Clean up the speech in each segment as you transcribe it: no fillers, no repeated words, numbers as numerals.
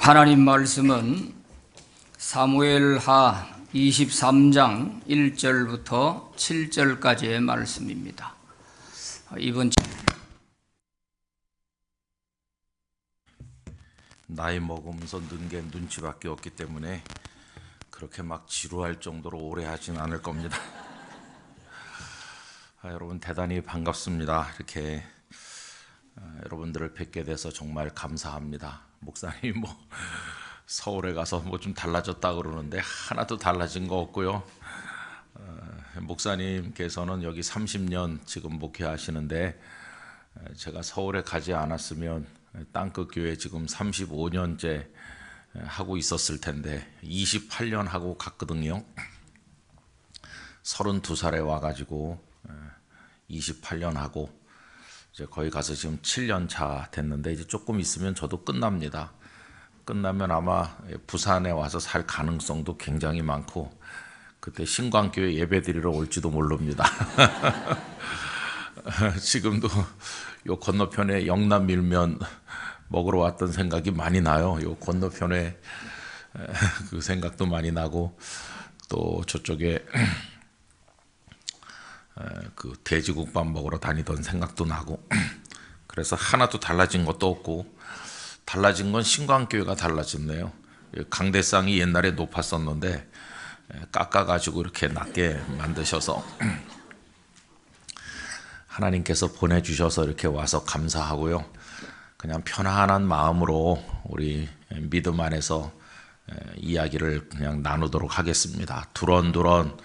하나님 말씀은 사무엘하 23장 1절부터 7절까지의 말씀입니다. 이번 나이 먹으면서 는 게 눈치밖에 없기 때문에 그렇게 막 지루할 정도로 오래 하진 않을 겁니다. 여러분 대단히 반갑습니다. 이렇게 여러분들을 뵙게 돼서 정말 감사합니다. 목사님 서울에 가서 좀 달라졌다 그러는데 하나도 달라진 거 없고요. 목사님께서는 여기 30년 지금 목회하시는데 제가 서울에 가지 않았으면 땅끝 교회 지금 35년째 하고 있었을 텐데 28년 하고 갔거든요. 32살에 와가지고 28년 하고 이제 거기 가서 지금 7년 차 됐는데 이제 조금 있으면 저도 끝납니다. 끝나면 아마 부산에 와서 살 가능성도 굉장히 많고 그때 신광교회 예배 드리러 올지도 모릅니다. 지금도 요 건너편에 영남밀면 먹으러 왔던 생각이 많이 나요. 요 건너편에 그 생각도 많이 나고 또 저쪽에 그 돼지국밥 먹으러 다니던 생각도 나고 그래서 하나도 달라진 것도 없고 달라진 건 신광교회가 달라졌네요. 강대상이 옛날에 높았었는데 깎아가지고 이렇게 낮게 만드셔서 하나님께서 보내주셔서 이렇게 와서 감사하고요. 그냥 편안한 마음으로 우리 믿음 안에서 이야기를 그냥 나누도록 하겠습니다. 두런두런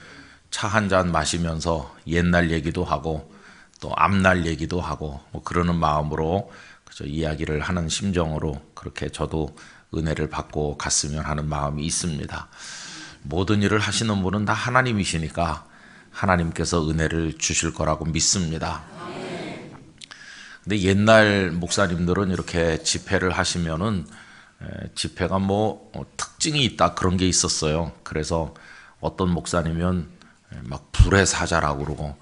차 한 잔 마시면서 옛날 얘기도 하고 또 앞날 얘기도 하고 그러는 마음으로 그저 이야기를 하는 심정으로 그렇게 저도 은혜를 받고 갔으면 하는 마음이 있습니다. 모든 일을 하시는 분은 다 하나님이시니까 하나님께서 은혜를 주실 거라고 믿습니다. 근데 옛날 목사님들은 이렇게 집회를 하시면은 집회가 특징이 있다 그런 게 있었어요. 그래서 어떤 목사님은 막 불의 사자라고 그러고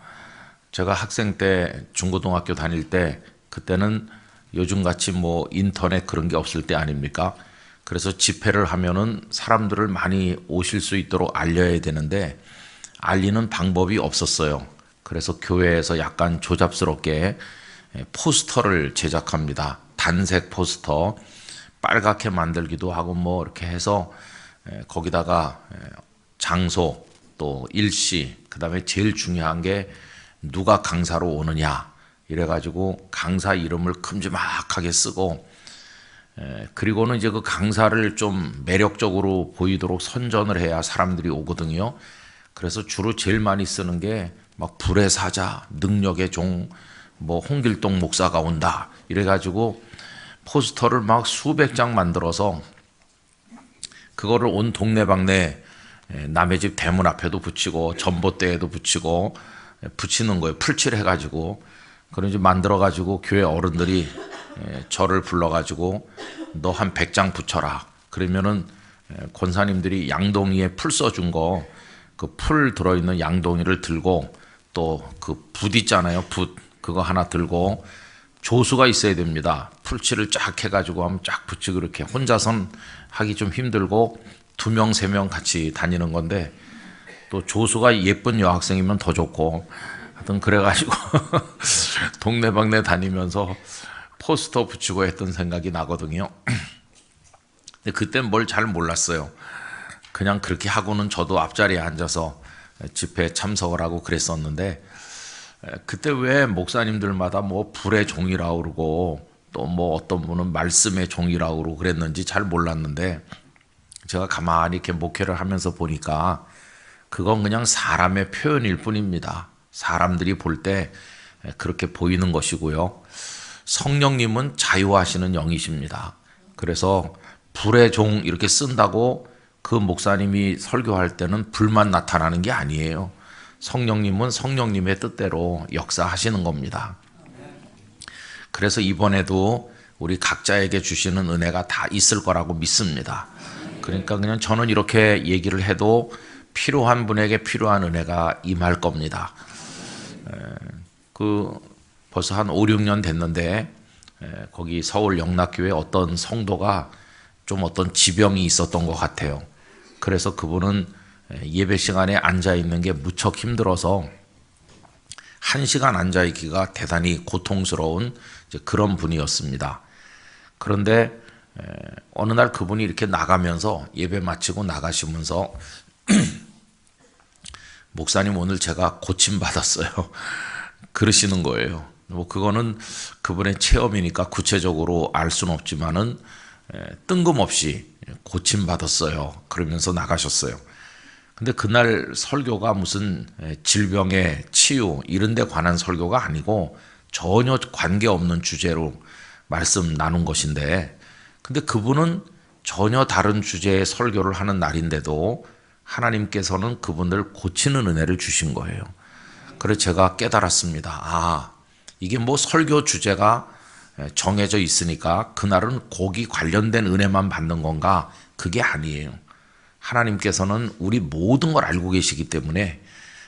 제가 학생 때 중고등학교 다닐 때 그때는 요즘같이 인터넷 그런 게 없을 때 아닙니까? 그래서 집회를 하면은 사람들을 많이 오실 수 있도록 알려야 되는데 알리는 방법이 없었어요. 그래서 교회에서 약간 조잡스럽게 포스터를 제작합니다. 단색 포스터 빨갛게 만들기도 하고 이렇게 해서 거기다가 장소 또 일시 그다음에 제일 중요한 게 누가 강사로 오느냐 이래가지고 강사 이름을 큼지막하게 쓰고 그리고는 이제 그 강사를 좀 매력적으로 보이도록 선전을 해야 사람들이 오거든요. 그래서 주로 제일 많이 쓰는 게 막 불의 사자, 능력의 종, 홍길동 목사가 온다 이래가지고 포스터를 막 수백 장 만들어서 그거를 온 동네방네 남의 집 대문 앞에도 붙이고 전봇대에도 붙이고 붙이는 거예요. 풀칠해가지고 그런지 만들어가지고 교회 어른들이 저를 불러가지고 너 한 100장 붙여라. 그러면은 권사님들이 양동이에 풀 써준 거 그 풀 들어있는 양동이를 들고 또 그 붓 있잖아요. 붓 그거 하나 들고 조수가 있어야 됩니다. 풀칠을 쫙 해가지고 하면 쫙 붙이고 이렇게 혼자선 하기 좀 힘들고 2명, 3명 같이 다니는 건데 또 조수가 예쁜 여학생이면 더 좋고 하여튼 그래가지고 동네방네 다니면서 포스터 붙이고 했던 생각이 나거든요. 근데 그땐 뭘 잘 몰랐어요. 그냥 그렇게 하고는 저도 앞자리에 앉아서 집회에 참석을 하고 그랬었는데 그때 왜 목사님들마다 불의 종이라고 그러고 또 어떤 분은 말씀의 종이라고 그러고 그랬는지 잘 몰랐는데 제가 가만히 이렇게 목회를 하면서 보니까 그건 그냥 사람의 표현일 뿐입니다. 사람들이 볼 때 그렇게 보이는 것이고요. 성령님은 자유하시는 영이십니다. 그래서 불의 종 이렇게 쓴다고 그 목사님이 설교할 때는 불만 나타나는 게 아니에요. 성령님은 성령님의 뜻대로 역사하시는 겁니다. 그래서 이번에도 우리 각자에게 주시는 은혜가 다 있을 거라고 믿습니다. 그러니까 그냥 저는 이렇게 얘기를 해도 필요한 분에게 필요한 은혜가 임할 겁니다. 벌써 한 5, 6년 됐는데 거기 서울 영락교회 어떤 성도가 좀 어떤 지병이 있었던 것 같아요. 그래서 그분은 예배 시간에 앉아 있는 게 무척 힘들어서 1시간 앉아 있기가 대단히 고통스러운 그런 분이었습니다. 그런데 어느 날 그분이 이렇게 나가면서 예배 마치고 나가시면서 목사님 오늘 제가 고침 받았어요. 그러시는 거예요. 뭐 그거는 그분의 체험이니까 구체적으로 알 수는 없지만은 뜬금없이 고침 받았어요. 그러면서 나가셨어요. 근데 그날 설교가 무슨 질병의 치유 이런 데 관한 설교가 아니고 전혀 관계없는 주제로 말씀 나눈 것인데, 근데 그분은 전혀 다른 주제의 설교를 하는 날인데도 하나님께서는 그분들 고치는 은혜를 주신 거예요. 그래서 제가 깨달았습니다. 아, 이게 뭐 설교 주제가 정해져 있으니까 그날은 거기 관련된 은혜만 받는 건가? 그게 아니에요. 하나님께서는 우리 모든 걸 알고 계시기 때문에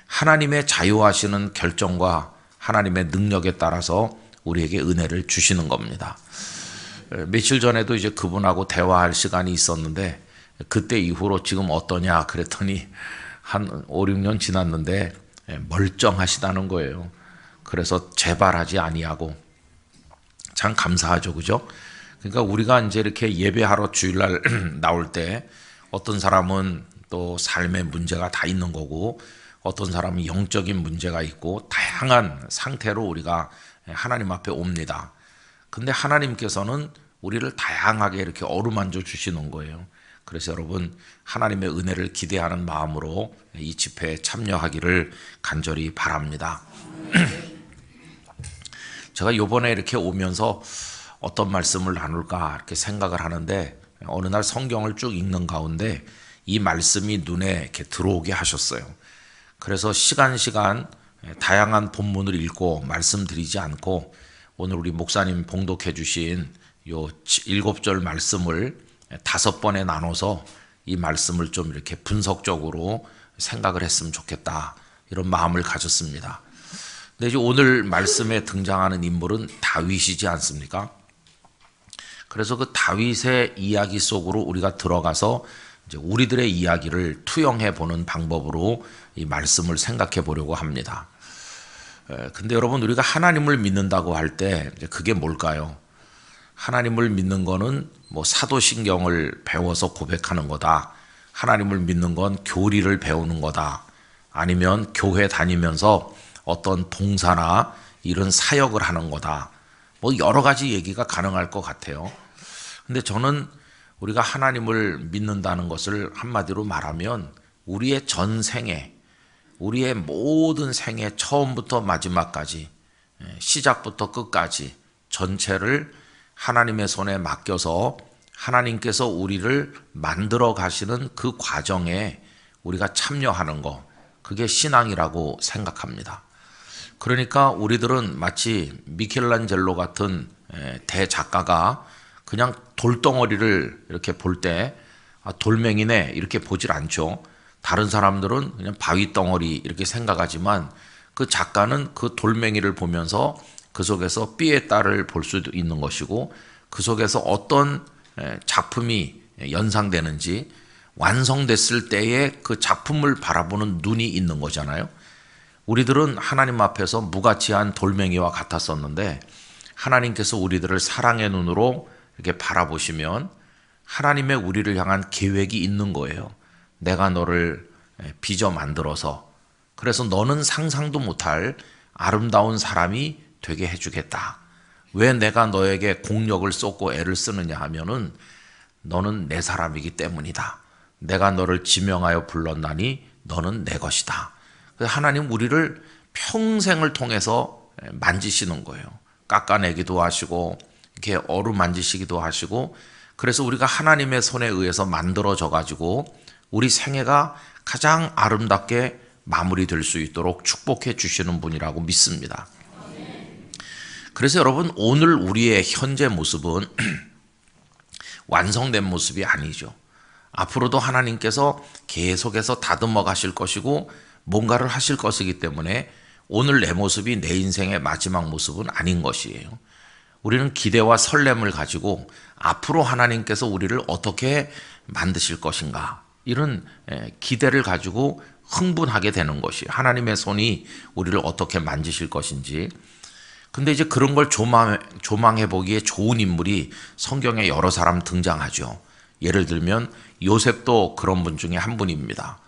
하나님의 자유하시는 결정과 하나님의 능력에 따라서 우리에게 은혜를 주시는 겁니다. 며칠 전에도 이제 그분하고 대화할 시간이 있었는데 그때 이후로 지금 어떠냐 그랬더니 한 5, 6년 지났는데 멀쩡하시다는 거예요. 그래서 재발하지 아니하고 참 감사하죠, 그죠? 그러니까 우리가 이제 이렇게 예배하러 주일날 나올 때 어떤 사람은 또 삶의 문제가 다 있는 거고 어떤 사람은 영적인 문제가 있고 다양한 상태로 우리가 하나님 앞에 옵니다. 근데 하나님께서는 우리를 다양하게 이렇게 어루만져 주시는 거예요. 그래서 여러분 하나님의 은혜를 기대하는 마음으로 이 집회에 참여하기를 간절히 바랍니다. 제가 이번에 이렇게 오면서 어떤 말씀을 나눌까 이렇게 생각을 하는데 어느 날 성경을 쭉 읽는 가운데 이 말씀이 눈에 이렇게 들어오게 하셨어요. 그래서 시간 다양한 본문을 읽고 말씀드리지 않고 오늘 우리 목사님 봉독해 주신 요 7절 말씀을 5번에 나눠서 이 말씀을 좀 이렇게 분석적으로 생각을 했으면 좋겠다, 이런 마음을 가졌습니다. 근데 이제 오늘 말씀에 등장하는 인물은 다윗이지 않습니까? 그래서 그 다윗의 이야기 속으로 우리가 들어가서 이제 우리들의 이야기를 투영해 보는 방법으로 이 말씀을 생각해 보려고 합니다. 근데 여러분 우리가 하나님을 믿는다고 할 때 그게 뭘까요? 하나님을 믿는 거는 뭐 사도신경을 배워서 고백하는 거다. 하나님을 믿는 건 교리를 배우는 거다. 아니면 교회 다니면서 어떤 봉사나 이런 사역을 하는 거다. 뭐 여러 가지 얘기가 가능할 것 같아요. 근데 저는 우리가 하나님을 믿는다는 것을 한마디로 말하면 우리의 전생에, 우리의 모든 생애 처음부터 마지막까지, 시작부터 끝까지 전체를 하나님의 손에 맡겨서 하나님께서 우리를 만들어 가시는 그 과정에 우리가 참여하는 거, 그게 신앙이라고 생각합니다. 그러니까 우리들은 마치 미켈란젤로 같은 대작가가 그냥 돌덩어리를 이렇게 볼 때 돌멩이네 이렇게 보질 않죠. 다른 사람들은 그냥 바위 덩어리 이렇게 생각하지만 그 작가는 그 돌멩이를 보면서 그 속에서 삐의 딸을 볼 수도 있는 것이고 그 속에서 어떤 작품이 연상되는지 완성됐을 때의 그 작품을 바라보는 눈이 있는 거잖아요. 우리들은 하나님 앞에서 무가치한 돌멩이와 같았었는데 하나님께서 우리들을 사랑의 눈으로 이렇게 바라보시면 하나님의 우리를 향한 계획이 있는 거예요. 내가 너를 빚어 만들어서 그래서 너는 상상도 못할 아름다운 사람이 되게 해주겠다. 왜 내가 너에게 공력을 쏟고 애를 쓰느냐 하면은 너는 내 사람이기 때문이다. 내가 너를 지명하여 불렀나니 너는 내 것이다. 하나님 우리를 평생을 통해서 만지시는 거예요. 깎아내기도 하시고 이렇게 어루만지시기도 하시고 그래서 우리가 하나님의 손에 의해서 만들어져 가지고 우리 생애가 가장 아름답게 마무리될 수 있도록 축복해 주시는 분이라고 믿습니다. 그래서 여러분 오늘 우리의 현재 모습은 완성된 모습이 아니죠. 앞으로도 하나님께서 계속해서 다듬어 가실 것이고 뭔가를 하실 것이기 때문에 오늘 내 모습이 내 인생의 마지막 모습은 아닌 것이에요. 우리는 기대와 설렘을 가지고 앞으로 하나님께서 우리를 어떻게 만드실 것인가, 이런 기대를 가지고 흥분하게 되는 것이, 하나님의 손이 우리를 어떻게 만지실 것인지. 근데 이제 그런 걸 조망해 보기에 좋은 인물이 성경에 여러 사람 등장하죠. 예를 들면 요셉도 그런 분 중에 한 분입니다.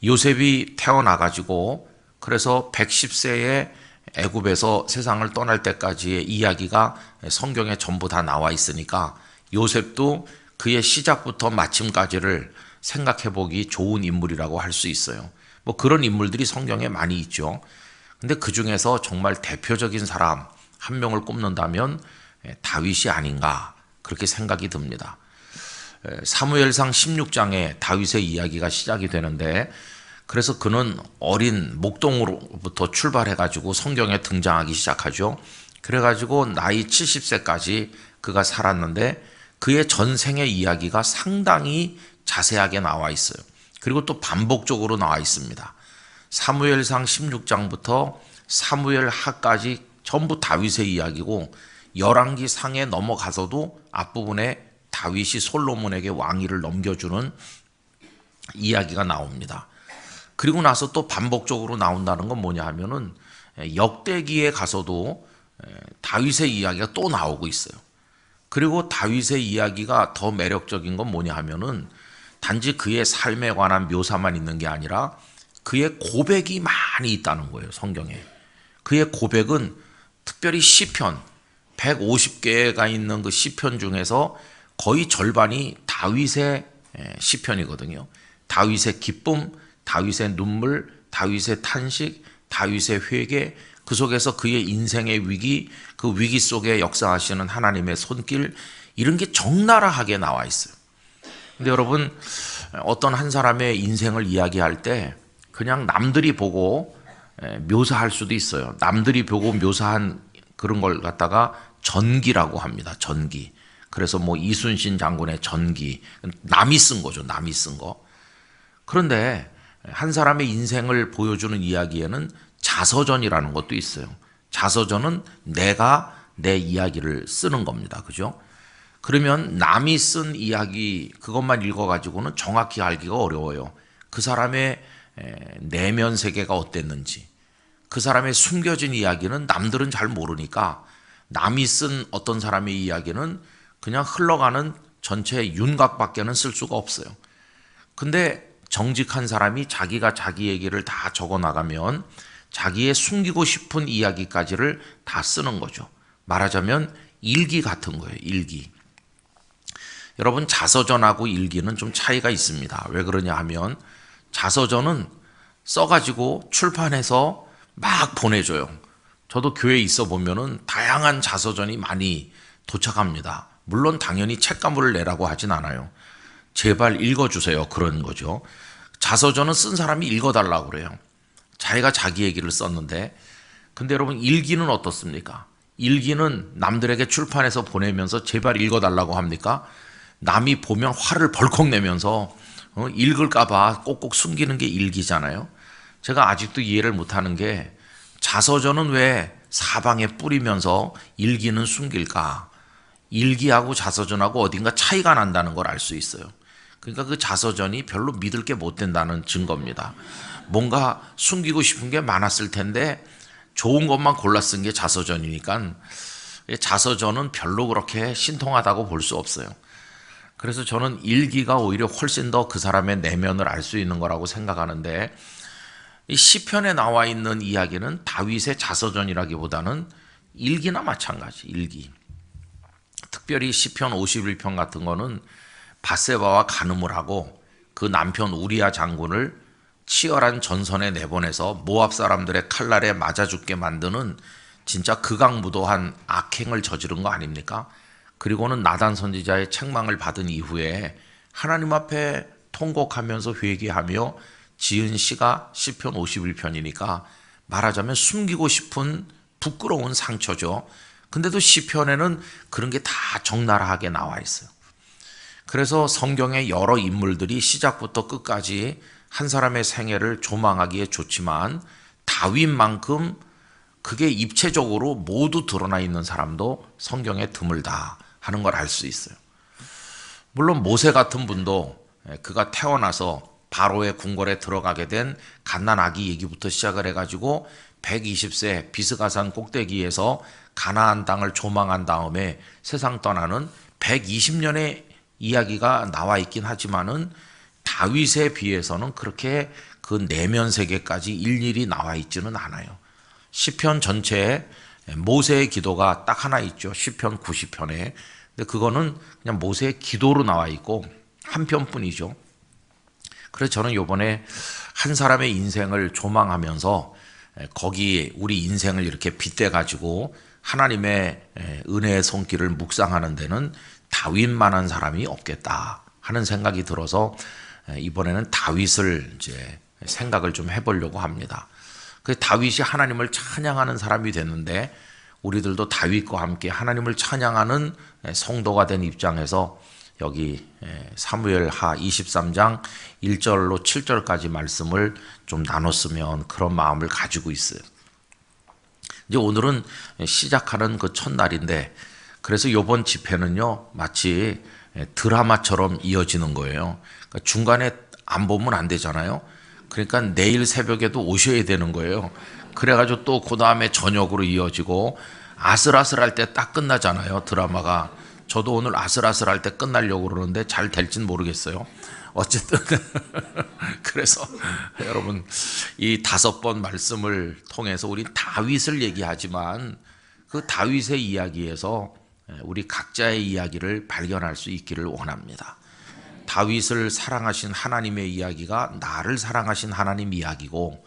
요셉이 태어나가지고 그래서 110세에 애굽에서 세상을 떠날 때까지의 이야기가 성경에 전부 다 나와 있으니까 요셉도 그의 시작부터 마침까지를 생각해 보기 좋은 인물이라고 할 수 있어요. 뭐 그런 인물들이 성경에 많이 있죠. 근데 그 중에서 정말 대표적인 사람 한 명을 꼽는다면 다윗이 아닌가, 그렇게 생각이 듭니다. 사무엘상 16장에 다윗의 이야기가 시작이 되는데, 그래서 그는 어린 목동으로부터 출발해가지고 성경에 등장하기 시작하죠. 그래가지고 나이 70세까지 그가 살았는데 그의 전생의 이야기가 상당히 자세하게 나와 있어요. 그리고 또 반복적으로 나와 있습니다. 사무엘상 16장부터 사무엘하까지 전부 다윗의 이야기고, 열왕기 상에 넘어가서도 앞부분에 다윗이 솔로몬에게 왕위를 넘겨주는 이야기가 나옵니다. 그리고 나서 또 반복적으로 나온다는 건 뭐냐 하면은 역대기에 가서도 다윗의 이야기가 또 나오고 있어요. 그리고 다윗의 이야기가 더 매력적인 건 뭐냐 하면은 단지 그의 삶에 관한 묘사만 있는 게 아니라 그의 고백이 많이 있다는 거예요, 성경에. 그의 고백은 특별히 시편 150개가 있는 그 시편 중에서 거의 절반이 다윗의 시편이거든요. 다윗의 기쁨, 다윗의 눈물, 다윗의 탄식, 다윗의 회개, 그 속에서 그의 인생의 위기, 그 위기 속에 역사하시는 하나님의 손길, 이런 게 적나라하게 나와 있어요. 근데 여러분, 어떤 한 사람의 인생을 이야기할 때 그냥 남들이 보고 묘사할 수도 있어요. 남들이 보고 묘사한 그런 걸 갖다가 전기라고 합니다. 전기. 그래서 뭐 이순신 장군의 전기, 남이 쓴 거죠. 남이 쓴 거. 그런데 한 사람의 인생을 보여주는 이야기에는 자서전이라는 것도 있어요. 자서전은 내가 내 이야기를 쓰는 겁니다. 그죠? 그러면 남이 쓴 이야기 그것만 읽어가지고는 정확히 알기가 어려워요. 그 사람의 내면 세계가 어땠는지, 그 사람의 숨겨진 이야기는 남들은 잘 모르니까 남이 쓴 어떤 사람의 이야기는 그냥 흘러가는 전체 윤곽밖에는 쓸 수가 없어요. 근데 정직한 사람이 자기가 자기 얘기를 다 적어 나가면 자기의 숨기고 싶은 이야기까지를 다 쓰는 거죠. 말하자면 일기 같은 거예요. 일기. 여러분, 자서전하고 일기는 좀 차이가 있습니다. 왜 그러냐 하면 자서전은 써가지고 출판해서 막 보내줘요. 저도 교회에 있어 보면은 다양한 자서전이 많이 도착합니다. 물론 당연히 책가물을 내라고 하진 않아요. 제발 읽어주세요, 그런 거죠. 자서전은 쓴 사람이 읽어달라고 그래요. 자기가 자기 얘기를 썼는데. 근데 여러분, 일기는 어떻습니까? 일기는 남들에게 출판해서 보내면서 제발 읽어달라고 합니까? 남이 보면 화를 벌컥 내면서 읽을까봐 꼭꼭 숨기는 게 일기잖아요. 제가 아직도 이해를 못하는 게, 자서전은 왜 사방에 뿌리면서 일기는 숨길까? 일기하고 자서전하고 어딘가 차이가 난다는 걸 알 수 있어요. 그러니까 그 자서전이 별로 믿을 게 못 된다는 증거입니다. 뭔가 숨기고 싶은 게 많았을 텐데 좋은 것만 골라 쓴 게 자서전이니까 자서전은 별로 그렇게 신통하다고 볼 수 없어요. 그래서 저는 일기가 오히려 훨씬 더 그 사람의 내면을 알 수 있는 거라고 생각하는데, 이 시편에 나와 있는 이야기는 다윗의 자서전이라기보다는 일기나 마찬가지, 일기. 특별히 시편 51편 같은 거는 밧세바와 간음을 하고 그 남편 우리야 장군을 치열한 전선에 내보내서 모압 사람들의 칼날에 맞아 죽게 만드는 진짜 극악무도한 악행을 저지른 거 아닙니까? 그리고는 나단 선지자의 책망을 받은 이후에 하나님 앞에 통곡하면서 회개하며 지은 시가 시편 51편이니까 말하자면 숨기고 싶은 부끄러운 상처죠. 근데도 시편에는 그런 게 다 적나라하게 나와 있어요. 그래서 성경의 여러 인물들이 시작부터 끝까지 한 사람의 생애를 조망하기에 좋지만 다윗만큼 그게 입체적으로 모두 드러나 있는 사람도 성경에 드물다 하는 걸 알 수 있어요. 물론 모세 같은 분도 그가 태어나서 바로의 궁궐에 들어가게 된 갓난아기 얘기부터 시작을 해가지고 120세 비스가산 꼭대기에서 가나안 땅을 조망한 다음에 세상 떠나는 120년의 이야기가 나와 있긴 하지만은 다윗에 비해서는 그렇게 그 내면 세계까지 일일이 나와 있지는 않아요. 시편 전체에 모세의 기도가 딱 하나 있죠. 시편 90편에. 근데 그거는 그냥 모세의 기도로 나와 있고 한 편뿐이죠. 그래서 저는 요번에 한 사람의 인생을 조망하면서 거기 우리 인생을 이렇게 빗대 가지고 하나님의 은혜의 손길을 묵상하는 데는 다윗만한 사람이 없겠다 하는 생각이 들어서 이번에는 다윗을 이제 생각을 좀 해보려고 합니다. 그 다윗이 하나님을 찬양하는 사람이 됐는데 우리들도 다윗과 함께 하나님을 찬양하는 성도가 된 입장에서 여기 사무엘하 23장 1절로 7절까지 말씀을 좀 나눴으면 그런 마음을 가지고 있어요. 이제 오늘은 시작하는 그 첫날인데 그래서 이번 집회는요 마치 드라마처럼 이어지는 거예요. 그러니까 중간에 안 보면 안 되잖아요. 그러니까 내일 새벽에도 오셔야 되는 거예요. 그래가지고 또 그 다음에 저녁으로 이어지고 아슬아슬할 때 딱 끝나잖아요 드라마가. 저도 오늘 아슬아슬할 때 끝나려고 그러는데 잘 될진 모르겠어요. 어쨌든 그래서 여러분 이 5번 말씀을 통해서 우리 다윗을 얘기하지만 그 다윗의 이야기에서 우리 각자의 이야기를 발견할 수 있기를 원합니다. 다윗을 사랑하신 하나님의 이야기가 나를 사랑하신 하나님 이야기고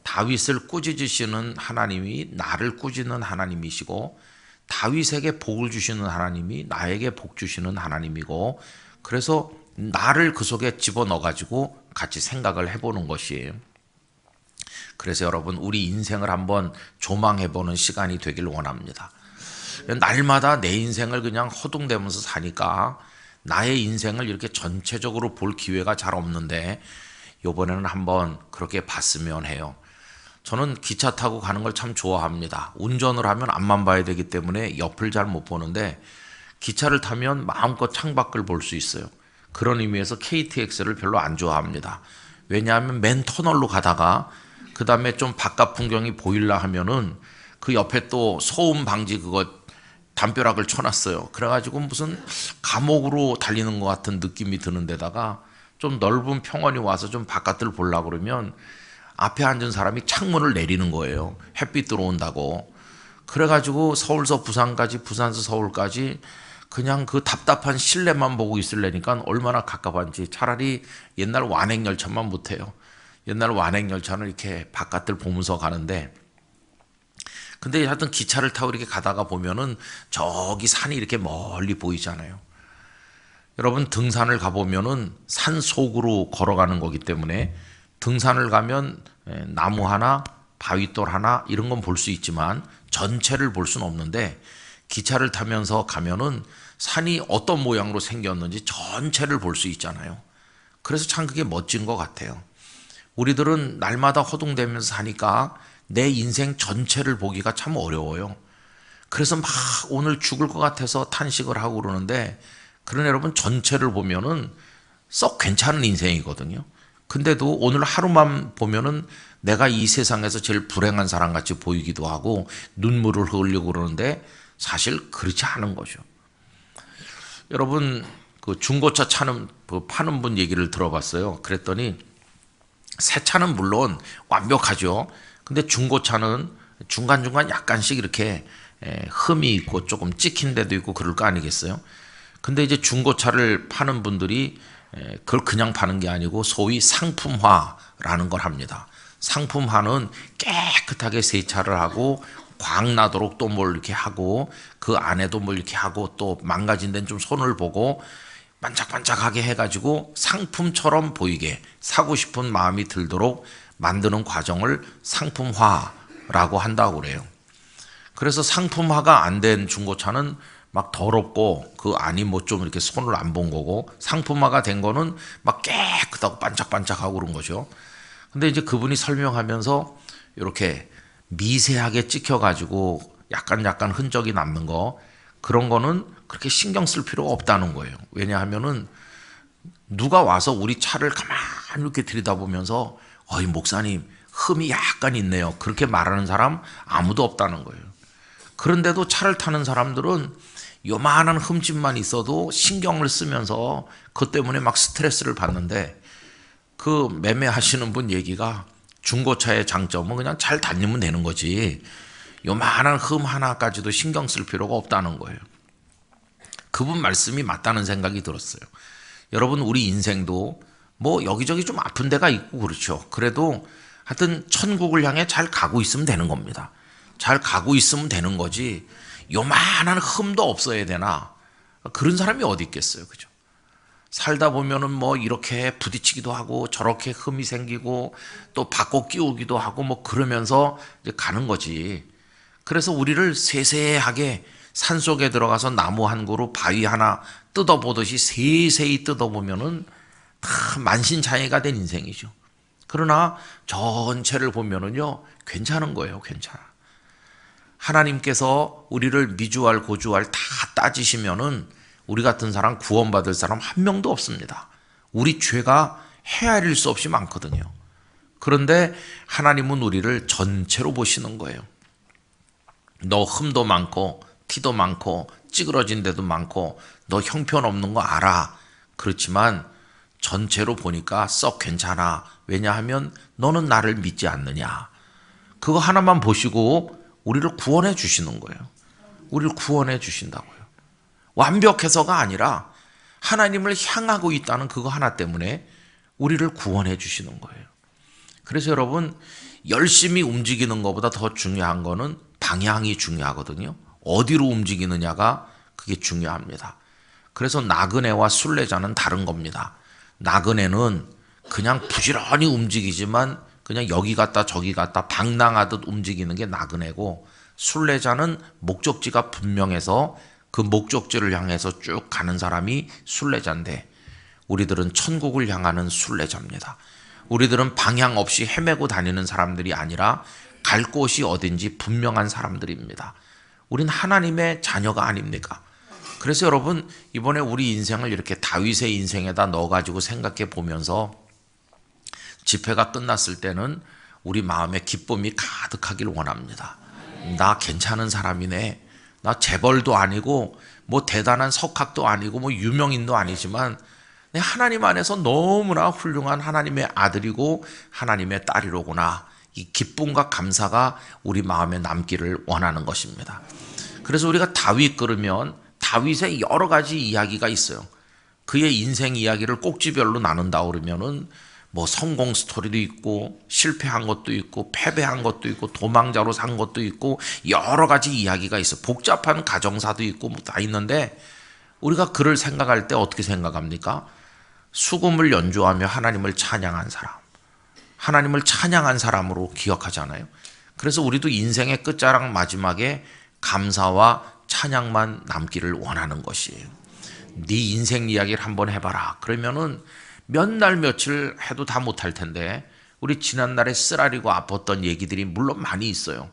다윗을 꾸짖으시는 하나님이 나를 꾸짖는 하나님이시고 다윗에게 복을 주시는 하나님이 나에게 복 주시는 하나님이고 그래서 나를 그 속에 집어넣어 가지고 같이 생각을 해보는 것이에요. 그래서 여러분 우리 인생을 한번 조망해보는 시간이 되길 원합니다. 날마다 내 인생을 그냥 허둥대면서 사니까 나의 인생을 이렇게 전체적으로 볼 기회가 잘 없는데 이번에는 한번 그렇게 봤으면 해요. 저는 기차 타고 가는 걸 참 좋아합니다. 운전을 하면 앞만 봐야 되기 때문에 옆을 잘 못 보는데 기차를 타면 마음껏 창밖을 볼 수 있어요. 그런 의미에서 KTX를 별로 안 좋아합니다. 왜냐하면 맨 터널로 가다가 그 다음에 좀 바깥 풍경이 보일라 하면은 그 옆에 또 소음 방지 그거 담벼락을 쳐놨어요. 그래가지고 무슨 감옥으로 달리는 것 같은 느낌이 드는 데다가 좀 넓은 평원이 와서 좀 바깥을 보려고 그러면 앞에 앉은 사람이 창문을 내리는 거예요. 햇빛 들어온다고. 그래가지고 서울서 부산까지 부산서 서울까지 그냥 그 답답한 실내만 보고 있으려니까 얼마나 갑갑한지. 차라리 옛날 완행열차만 못해요. 옛날 완행열차는 이렇게 바깥을 보면서 가는데 근데 하여튼 기차를 타고 이렇게 가다가 보면은 저기 산이 이렇게 멀리 보이잖아요. 여러분 등산을 가보면은 산 속으로 걸어가는 거기 때문에 등산을 가면 나무 하나, 바위돌 하나 이런 건 볼 수 있지만 전체를 볼 수는 없는데 기차를 타면서 가면은 산이 어떤 모양으로 생겼는지 전체를 볼 수 있잖아요. 그래서 참 그게 멋진 것 같아요. 우리들은 날마다 허둥대면서 사니까 내 인생 전체를 보기가 참 어려워요. 그래서 막 오늘 죽을 것 같아서 탄식을 하고 그러는데 그런 여러분 전체를 보면은 썩 괜찮은 인생이거든요. 근데도 오늘 하루만 보면은 내가 이 세상에서 제일 불행한 사람 같이 보이기도 하고 눈물을 흘리고 그러는데 사실 그렇지 않은 거죠. 여러분 그 중고차 파는 분 얘기를 들어봤어요. 그랬더니 새 차는 물론 완벽하죠. 근데 중고차는 중간중간 약간씩 이렇게 흠이 있고 조금 찍힌 데도 있고 그럴 거 아니겠어요? 근데 이제 중고차를 파는 분들이 그걸 그냥 파는 게 아니고 소위 상품화라는 걸 합니다. 상품화는 깨끗하게 세차를 하고 광나도록 또 뭘 이렇게 하고 그 안에도 뭘 이렇게 하고 또 망가진 데는 좀 손을 보고 반짝반짝하게 해가지고 상품처럼 보이게 사고 싶은 마음이 들도록 만드는 과정을 상품화라고 한다고 그래요. 그래서 상품화가 안 된 중고차는 막 더럽고 그 안이 뭐 좀 이렇게 손을 안 본 거고 상품화가 된 거는 막 깨끗하고 반짝반짝하고 그런 거죠. 근데 이제 그분이 설명하면서 이렇게 미세하게 찍혀가지고 약간 흔적이 남는 거, 그런 거는 그렇게 신경 쓸 필요가 없다는 거예요. 왜냐하면은 누가 와서 우리 차를 가만히 이렇게 들여다보면서 어이 목사님 흠이 약간 있네요, 그렇게 말하는 사람 아무도 없다는 거예요. 그런데도 차를 타는 사람들은 요만한 흠집만 있어도 신경을 쓰면서 그것 때문에 막 스트레스를 받는데, 그 매매하시는 분 얘기가 중고차의 장점은 그냥 잘 다니면 되는 거지 요만한 흠 하나까지도 신경 쓸 필요가 없다는 거예요. 그분 말씀이 맞다는 생각이 들었어요. 여러분, 우리 인생도 뭐 여기저기 좀 아픈 데가 있고 그렇죠. 그래도 하여튼 천국을 향해 잘 가고 있으면 되는 겁니다. 잘 가고 있으면 되는 거지 요만한 흠도 없어야 되나, 그런 사람이 어디 있겠어요, 그죠? 살다 보면은 뭐 이렇게 부딪히기도 하고 저렇게 흠이 생기고 또 바꿔 끼우기도 하고 뭐 그러면서 이제 가는 거지. 그래서 우리를 세세하게 산속에 들어가서 나무 한 그루 바위 하나 뜯어보듯이 세세히 뜯어보면은 다 만신창이가 된 인생이죠. 그러나 전체를 보면은요 괜찮은 거예요. 괜찮아. 하나님께서 우리를 미주알 고주알 다 따지시면은 우리 같은 사람, 구원받을 사람 한 명도 없습니다. 우리 죄가 헤아릴 수 없이 많거든요. 그런데 하나님은 우리를 전체로 보시는 거예요. 너 흠도 많고 티도 많고 찌그러진 데도 많고 너 형편없는 거 알아. 그렇지만 전체로 보니까 썩 괜찮아. 왜냐하면 너는 나를 믿지 않느냐. 그거 하나만 보시고 우리를 구원해 주시는 거예요. 우리를 구원해 주신다고요. 완벽해서가 아니라 하나님을 향하고 있다는 그거 하나 때문에 우리를 구원해 주시는 거예요. 그래서 여러분, 열심히 움직이는 것보다 더 중요한 거는 방향이 중요하거든요. 어디로 움직이느냐가 그게 중요합니다. 그래서 나그네와 순례자는 다른 겁니다. 나그네는 그냥 부지런히 움직이지만 그냥 여기 갔다 저기 갔다 방랑하듯 움직이는 게 나그네고, 순례자는 목적지가 분명해서 그 목적지를 향해서 쭉 가는 사람이 순례자인데, 우리들은 천국을 향하는 순례자입니다. 우리들은 방향 없이 헤매고 다니는 사람들이 아니라 갈 곳이 어딘지 분명한 사람들입니다. 우린 하나님의 자녀가 아닙니까? 그래서 여러분, 이번에 우리 인생을 이렇게 다윗의 인생에다 넣어가지고 생각해 보면서 집회가 끝났을 때는 우리 마음에 기쁨이 가득하길 원합니다. 나 괜찮은 사람이네. 나 재벌도 아니고 뭐 대단한 석학도 아니고 뭐 유명인도 아니지만 내 하나님 안에서 너무나 훌륭한 하나님의 아들이고 하나님의 딸이로구나. 이 기쁨과 감사가 우리 마음에 남기를 원하는 것입니다. 그래서 우리가 다윗 그러면 다윗의 여러 가지 이야기가 있어요. 그의 인생 이야기를 꼭지별로 나눈다 그러면은 뭐 성공 스토리도 있고 실패한 것도 있고 패배한 것도 있고 도망자로 산 것도 있고 여러 가지 이야기가 있어. 복잡한 가정사도 있고 뭐 다 있는데, 우리가 그를 생각할 때 어떻게 생각합니까? 수금을 연주하며 하나님을 찬양한 사람, 하나님을 찬양한 사람으로 기억하잖아요. 그래서 우리도 인생의 끝자락 마지막에 감사와 찬양만 남기를 원하는 것이에요. 네 인생 이야기를 한번 해봐라. 그러면은 몇 날 며칠 해도 다 못할 텐데, 우리 지난날에 쓰라리고 아팠던 얘기들이 물론 많이 있어요.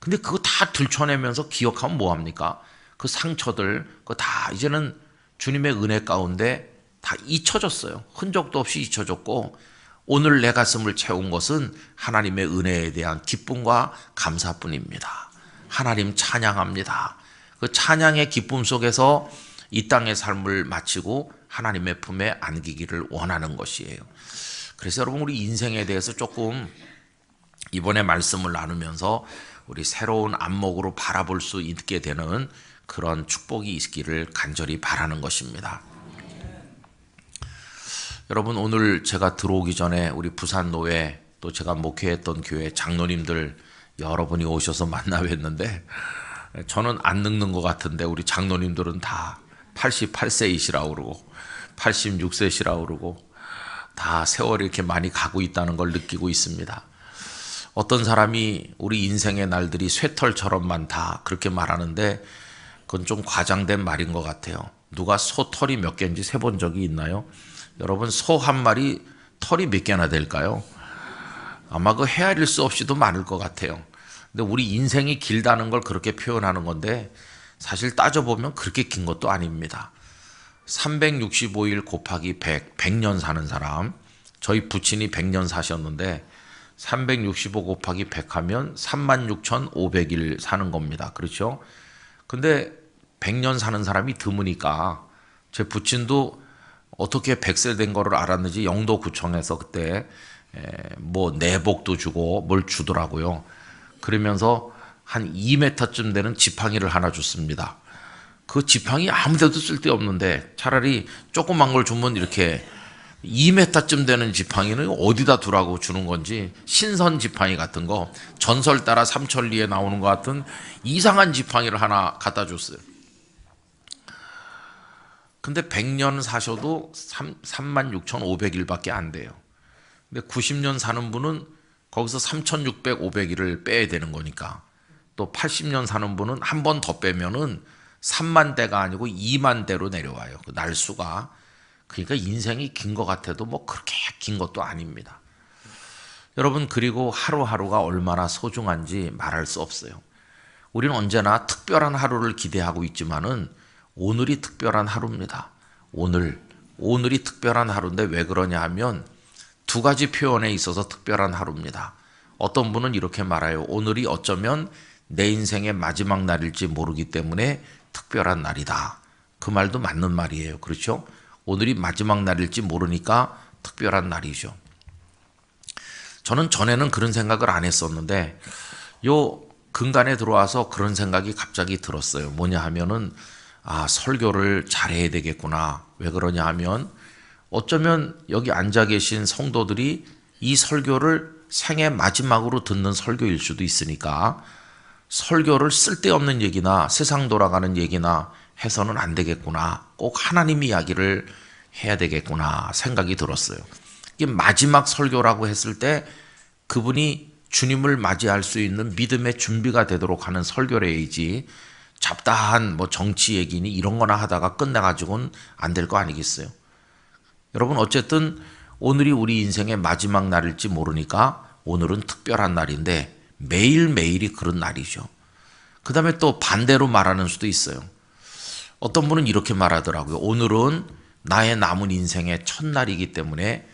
근데 그거 다 들춰내면서 기억하면 뭐합니까? 그 상처들 그거 다 이제는 주님의 은혜 가운데 다 잊혀졌어요. 흔적도 없이 잊혀졌고, 오늘 내 가슴을 채운 것은 하나님의 은혜에 대한 기쁨과 감사뿐입니다. 하나님 찬양합니다. 그 찬양의 기쁨 속에서 이 땅의 삶을 마치고 하나님의 품에 안기기를 원하는 것이에요. 그래서 여러분, 우리 인생에 대해서 조금 이번에 말씀을 나누면서 우리 새로운 안목으로 바라볼 수 있게 되는 그런 축복이 있기를 간절히 바라는 것입니다. 여러분, 오늘 제가 들어오기 전에 우리 부산노회 또 제가 목회했던 교회 장로님들 여러분이 오셔서 만나 뵀는데, 저는 안 늙는 것 같은데 우리 장로님들은 다 88세이시라고 그러고 86세시라고 그러고 다 세월이 이렇게 많이 가고 있다는 걸 느끼고 있습니다. 어떤 사람이 우리 인생의 날들이 쇠털처럼 많다 그렇게 말하는데, 그건 좀 과장된 말인 것 같아요. 누가 소 털이 몇 개인지 세본 적이 있나요? 여러분, 소 한 마리 털이 몇 개나 될까요? 아마 그 헤아릴 수 없이도 많을 것 같아요. 근데 우리 인생이 길다는 걸 그렇게 표현하는 건데 사실 따져보면 그렇게 긴 것도 아닙니다. 365일 곱하기 100, 100년 사는 사람, 저희 부친이 100년 사셨는데 365 곱하기 100 하면 36,500일 사는 겁니다. 그렇죠? 근데 100년 사는 사람이 드무니까 제 부친도 어떻게 100세 된 거를 알았는지 영도구청에서 그때 뭐 내복도 주고 뭘 주더라고요. 그러면서 한 2m쯤 되는 지팡이를 하나 줬습니다. 그 지팡이 아무 데도 쓸데없는데 차라리 조그만 걸 주면 이렇게 2m쯤 되는 지팡이는 어디다 두라고 주는 건지 신선 지팡이 같은 거 전설 따라 삼천리에 나오는 것 같은 이상한 지팡이를 하나 갖다 줬어요. 근데 100년 사셔도 36,500일밖에 안 돼요. 근데 90년 사는 분은 거기서 3,600, 500일을 빼야 되는 거니까 또 80년 사는 분은 한 번 더 빼면은 3만 대가 아니고 2만 대로 내려와요. 그 날수가. 그러니까 인생이 긴 것 같아도 뭐 그렇게 긴 것도 아닙니다. 여러분, 그리고 하루하루가 얼마나 소중한지 말할 수 없어요. 우리는 언제나 특별한 하루를 기대하고 있지만은 오늘이 특별한 하루입니다. 오늘이 특별한 하루인데 왜 그러냐 하면 두 가지 표현에 있어서 특별한 하루입니다. 어떤 분은 이렇게 말해요. 오늘이 어쩌면 내 인생의 마지막 날일지 모르기 때문에 특별한 날이다. 그 말도 맞는 말이에요. 그렇죠? 오늘이 마지막 날일지 모르니까 특별한 날이죠. 저는 전에는 그런 생각을 안 했었는데 요 근간에 들어와서 그런 생각이 갑자기 들었어요. 뭐냐 하면은 설교를 잘해야 되겠구나. 왜 그러냐 하면 어쩌면 여기 앉아 계신 성도들이 이 설교를 생애 마지막으로 듣는 설교일 수도 있으니까 설교를 쓸데없는 얘기나 세상 돌아가는 얘기나 해서는 안 되겠구나. 꼭 하나님 이야기를 해야 되겠구나 생각이 들었어요. 이게 마지막 설교라고 했을 때 그분이 주님을 맞이할 수 있는 믿음의 준비가 되도록 하는 설교래야지 잡다한 뭐 정치 얘기니 이런 거나 하다가 끝나가지고는 안 될 거 아니겠어요. 여러분, 어쨌든 오늘이 우리 인생의 마지막 날일지 모르니까 오늘은 특별한 날인데 매일매일이 그런 날이죠. 그 다음에 또 반대로 말하는 수도 있어요. 어떤 분은 이렇게 말하더라고요. 오늘은 나의 남은 인생의 첫날이기 때문에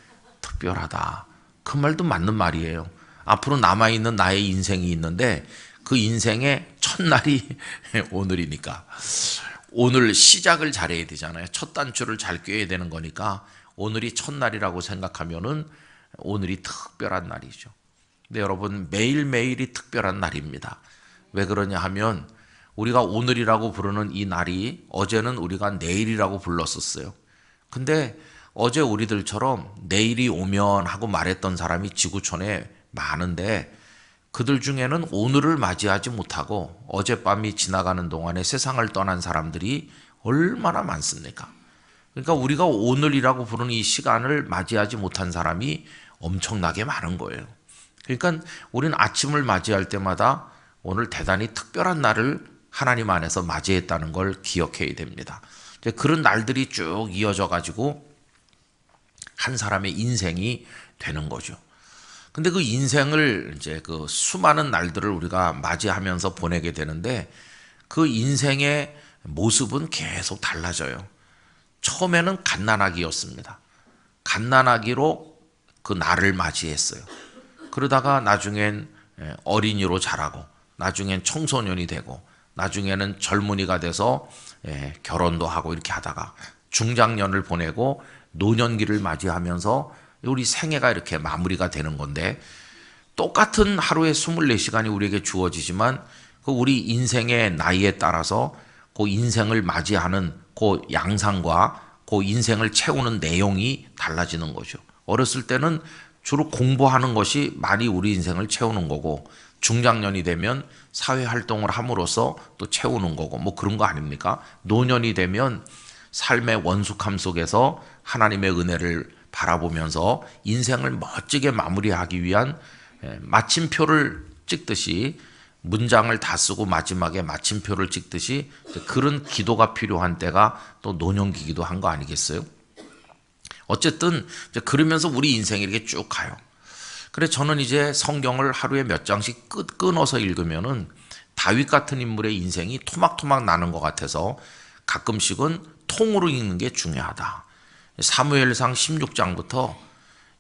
특별하다. 그 말도 맞는 말이에요. 앞으로 남아있는 나의 인생이 있는데 그 인생의 첫날이 오늘이니까 오늘 시작을 잘해야 되잖아요. 첫 단추를 잘 꿰야 되는 거니까 오늘이 첫날이라고 생각하면은 오늘이 특별한 날이죠. 근데 여러분, 매일매일이 특별한 날입니다. 왜 그러냐 하면 우리가 오늘이라고 부르는 이 날이 어제는 우리가 내일이라고 불렀었어요. 근데 어제 우리들처럼 내일이 오면 하고 말했던 사람이 지구촌에 많은데 그들 중에는 오늘을 맞이하지 못하고 어젯밤이 지나가는 동안에 세상을 떠난 사람들이 얼마나 많습니까? 그러니까 우리가 오늘이라고 부르는 이 시간을 맞이하지 못한 사람이 엄청나게 많은 거예요. 그러니까 우리는 아침을 맞이할 때마다 오늘 대단히 특별한 날을 하나님 안에서 맞이했다는 걸 기억해야 됩니다. 그런 날들이 쭉 이어져 가지고 한 사람의 인생이 되는 거죠. 근데 그 인생을 이제 그 수많은 날들을 우리가 맞이하면서 보내게 되는데 그 인생의 모습은 계속 달라져요. 처음에는 갓난아기였습니다. 갓난아기로 그 날을 맞이했어요. 그러다가 나중엔 어린이로 자라고 나중엔 청소년이 되고 나중에는 젊은이가 돼서 결혼도 하고 이렇게 하다가 중장년을 보내고 노년기를 맞이하면서 우리 생애가 이렇게 마무리가 되는 건데 똑같은 하루에 24시간이 우리에게 주어지지만 그 우리 인생의 나이에 따라서 그 인생을 맞이하는 그 양상과 그 인생을 채우는 내용이 달라지는 거죠. 어렸을 때는 주로 공부하는 것이 많이 우리 인생을 채우는 거고 중장년이 되면 사회활동을 함으로써 또 채우는 거고 뭐 그런 거 아닙니까? 노년이 되면 삶의 원숙함 속에서 하나님의 은혜를 바라보면서 인생을 멋지게 마무리하기 위한 마침표를 찍듯이 문장을 다 쓰고 마지막에 마침표를 찍듯이 그런 기도가 필요한 때가 또 노년기기도 한 거 아니겠어요? 어쨌든 그러면서 우리 인생이 이렇게 쭉 가요. 그래 저는 이제 성경을 하루에 몇 장씩 끊어서 읽으면은 다윗 같은 인물의 인생이 토막토막 나는 것 같아서 가끔씩은 통으로 읽는 게 중요하다. 사무엘상 16장부터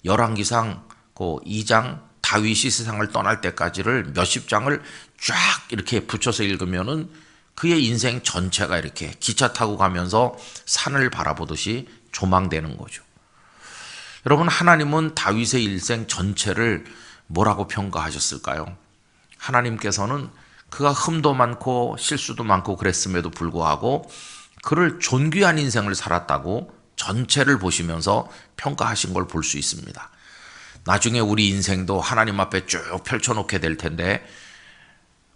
열왕기상 그 2장 다윗이 세상을 떠날 때까지를 몇십 장을 쫙 이렇게 붙여서 읽으면은 그의 인생 전체가 이렇게 기차 타고 가면서 산을 바라보듯이 조망되는 거죠. 여러분, 하나님은 다윗의 일생 전체를 뭐라고 평가하셨을까요? 하나님께서는 그가 흠도 많고 실수도 많고 그랬음에도 불구하고 그를 존귀한 인생을 살았다고 전체를 보시면서 평가하신 걸 볼 수 있습니다. 나중에 우리 인생도 하나님 앞에 쭉 펼쳐놓게 될 텐데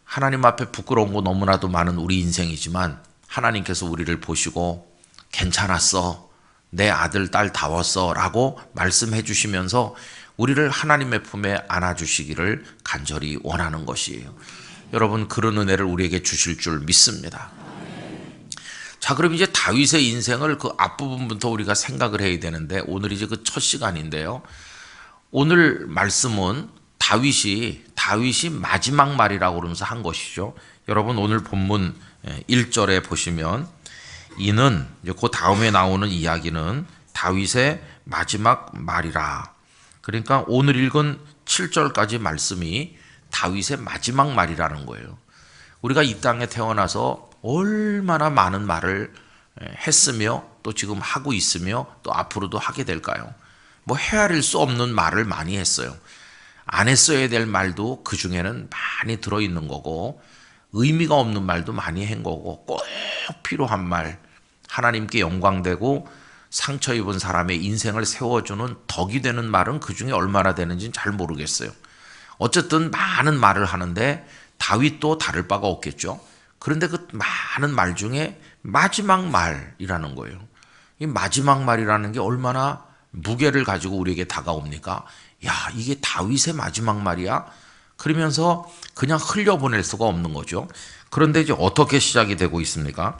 하나님 앞에 부끄러운 거 너무나도 많은 우리 인생이지만 하나님께서 우리를 보시고 괜찮았어, 내 아들 딸 다웠어 라고 말씀해 주시면서 우리를 하나님의 품에 안아주시기를 간절히 원하는 것이에요. 여러분, 그런 은혜를 우리에게 주실 줄 믿습니다. 자, 그럼 이제 다윗의 인생을 그 앞부분부터 우리가 생각을 해야 되는데 오늘 이제 그 첫 시간인데요. 오늘 말씀은 다윗이 마지막 말이라고 그러면서 한 것이죠. 여러분, 오늘 본문 1절에 보시면 이는 그 다음에 나오는 이야기는 다윗의 마지막 말이라. 그러니까 오늘 읽은 7절까지 말씀이 다윗의 마지막 말이라는 거예요. 우리가 이 땅에 태어나서 얼마나 많은 말을 했으며 또 지금 하고 있으며 또 앞으로도 하게 될까요? 뭐 헤아릴 수 없는 말을 많이 했어요. 안 했어야 될 말도 그 중에는 많이 들어있는 거고 의미가 없는 말도 많이 한 거고 꼭 필요한 말, 하나님께 영광되고 상처 입은 사람의 인생을 세워주는 덕이 되는 말은 그 중에 얼마나 되는지는 잘 모르겠어요. 어쨌든 많은 말을 하는데 다윗도 다를 바가 없겠죠. 그런데 그 많은 말 중에 마지막 말이라는 거예요. 이 마지막 말이라는 게 얼마나 무게를 가지고 우리에게 다가옵니까? 야, 이게 다윗의 마지막 말이야? 그러면서 그냥 흘려보낼 수가 없는 거죠. 그런데 이제 어떻게 시작이 되고 있습니까?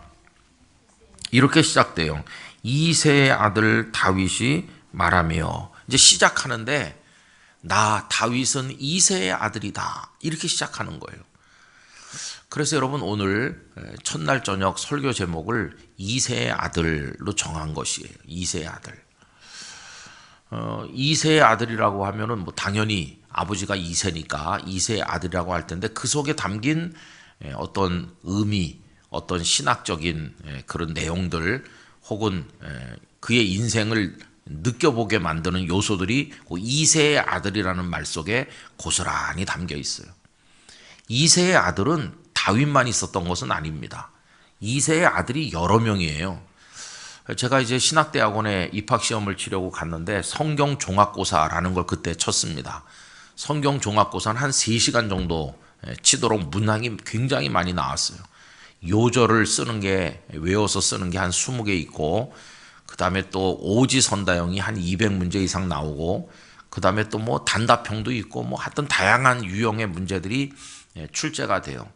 이렇게 시작돼요. 이새의 아들 다윗이 말하며, 이제 시작하는데 나 다윗은 이새의 아들이다, 이렇게 시작하는 거예요. 그래서 여러분, 오늘 첫날 저녁 설교 제목을 이새의 아들로 정한 것이에요. 이새의 아들. 이새의 아들이라고 하면은 뭐 당연히 아버지가 이새니까 이새의 아들이라고 할 텐데 그 속에 담긴 어떤 의미, 어떤 신학적인 그런 내용들 혹은 그의 인생을 느껴보게 만드는 요소들이 그 이새의 아들이라는 말 속에 고스란히 담겨 있어요. 이새의 아들은 다윗만 있었던 것은 아닙니다. 이새의 아들이 여러 명이에요. 제가 이제 신학대학원에 입학시험을 치려고 갔는데 성경종합고사라는 걸 그때 쳤습니다. 성경종합고사는 한 3시간 정도 치도록 문항이 굉장히 많이 나왔어요. 요절을 쓰는 게, 외워서 쓰는 게 한 20개 있고, 그 다음에 또 오지선다형이 한 200문제 이상 나오고, 그 다음에 또 뭐 단답형도 있고, 뭐 하여튼 다양한 유형의 문제들이 출제가 돼요.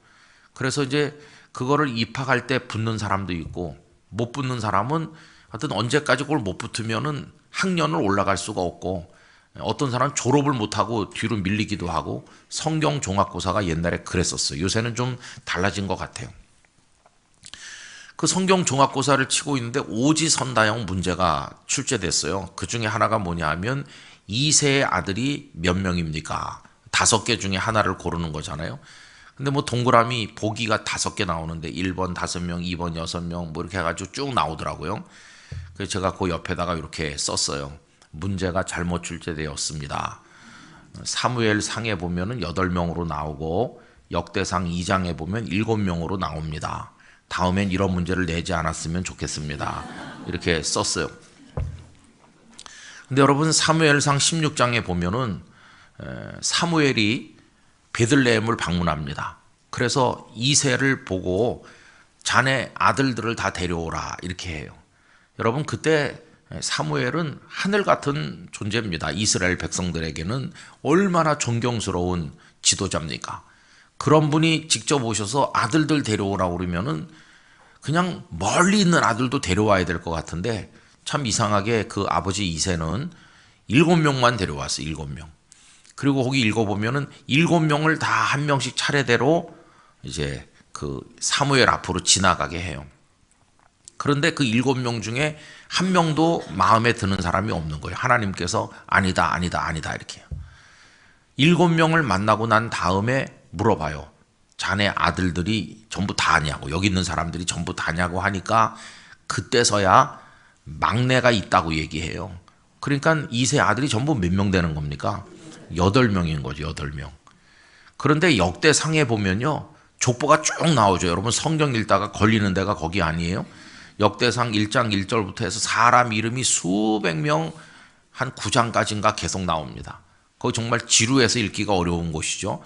그래서 이제 그거를 입학할 때 붙는 사람도 있고, 못 붙는 사람은 하여튼 언제까지 그걸 못 붙으면은 학년을 올라갈 수가 없고, 어떤 사람은 졸업을 못하고 뒤로 밀리기도 하고, 성경 종합고사가 옛날에 그랬었어요. 요새는 좀 달라진 것 같아요. 그 성경 종합고사를 치고 있는데 오지선다형 문제가 출제됐어요. 그 중에 하나가 뭐냐 하면 이새의 아들이 몇 명입니까? 5개 중에 하나를 고르는 거잖아요. 근데 뭐 동그라미 보기가 5개 나오는데 1번 5명, 2번 6명 뭐 이렇게 해가지고 쭉 나오더라고요. 그래서 제가 그 옆에다가 이렇게 썼어요. 문제가 잘못 출제되었습니다. 사무엘 상에 보면은 8명으로 나오고 역대상 2장에 보면 7명으로 나옵니다. 다음엔 이런 문제를 내지 않았으면 좋겠습니다. 이렇게 썼어요. 근데 여러분, 사무엘상 16장에 보면은 사무엘이 베들레헴을 방문합니다. 그래서 이새를 보고 자네 아들들을 다 데려오라 이렇게 해요. 여러분, 그때 사무엘은 하늘 같은 존재입니다. 이스라엘 백성들에게는 얼마나 존경스러운 지도자입니까? 그런 분이 직접 오셔서 아들들 데려오라고 그러면은 그냥 멀리 있는 아들도 데려와야 될 것 같은데 참 이상하게 그 아버지 이새는 7명만 데려왔어요. 7명. 그리고 거기 읽어보면은 7명을 다 한 명씩 차례대로 이제 그 사무엘 앞으로 지나가게 해요. 그런데 그 7명 중에 한 명도 마음에 드는 사람이 없는 거예요. 하나님께서 아니다, 아니다, 아니다 이렇게 해요. 7명을 만나고 난 다음에 물어봐요. 자네 아들들이 전부 다냐고, 여기 있는 사람들이 전부 다냐고 하니까 그때서야 막내가 있다고 얘기해요. 그러니까 2세 아들이 전부 몇 명 되는 겁니까? 8명인 거죠. 8명. 그런데 역대상에 보면요, 족보가 쭉 나오죠. 여러분 성경 읽다가 걸리는 데가 거기 아니에요? 역대상 1장 1절부터 해서 사람 이름이 수백 명, 한 9장까지인가 계속 나옵니다. 거기 정말 지루해서 읽기가 어려운 곳이죠.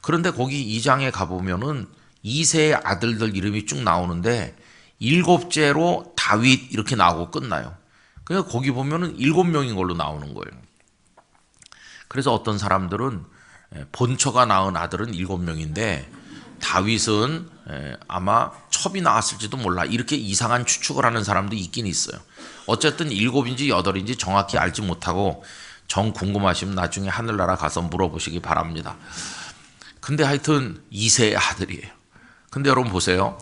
그런데 거기 2장에 가보면은 2세의 아들들 이름이 쭉 나오는데 7째로 다윗 이렇게 나오고 끝나요. 그러니까 거기 보면은 7명인 걸로 나오는 거예요. 그래서 어떤 사람들은 본처가 낳은 아들은 7명인데 다윗은 아마 첩이 나왔을지도 몰라, 이렇게 이상한 추측을 하는 사람도 있긴 있어요. 어쨌든 7인지 8인지 정확히 알지 못하고 정 궁금하시면 나중에 하늘나라 가서 물어보시기 바랍니다. 근데 하여튼 2세의 아들이에요. 근데 여러분 보세요.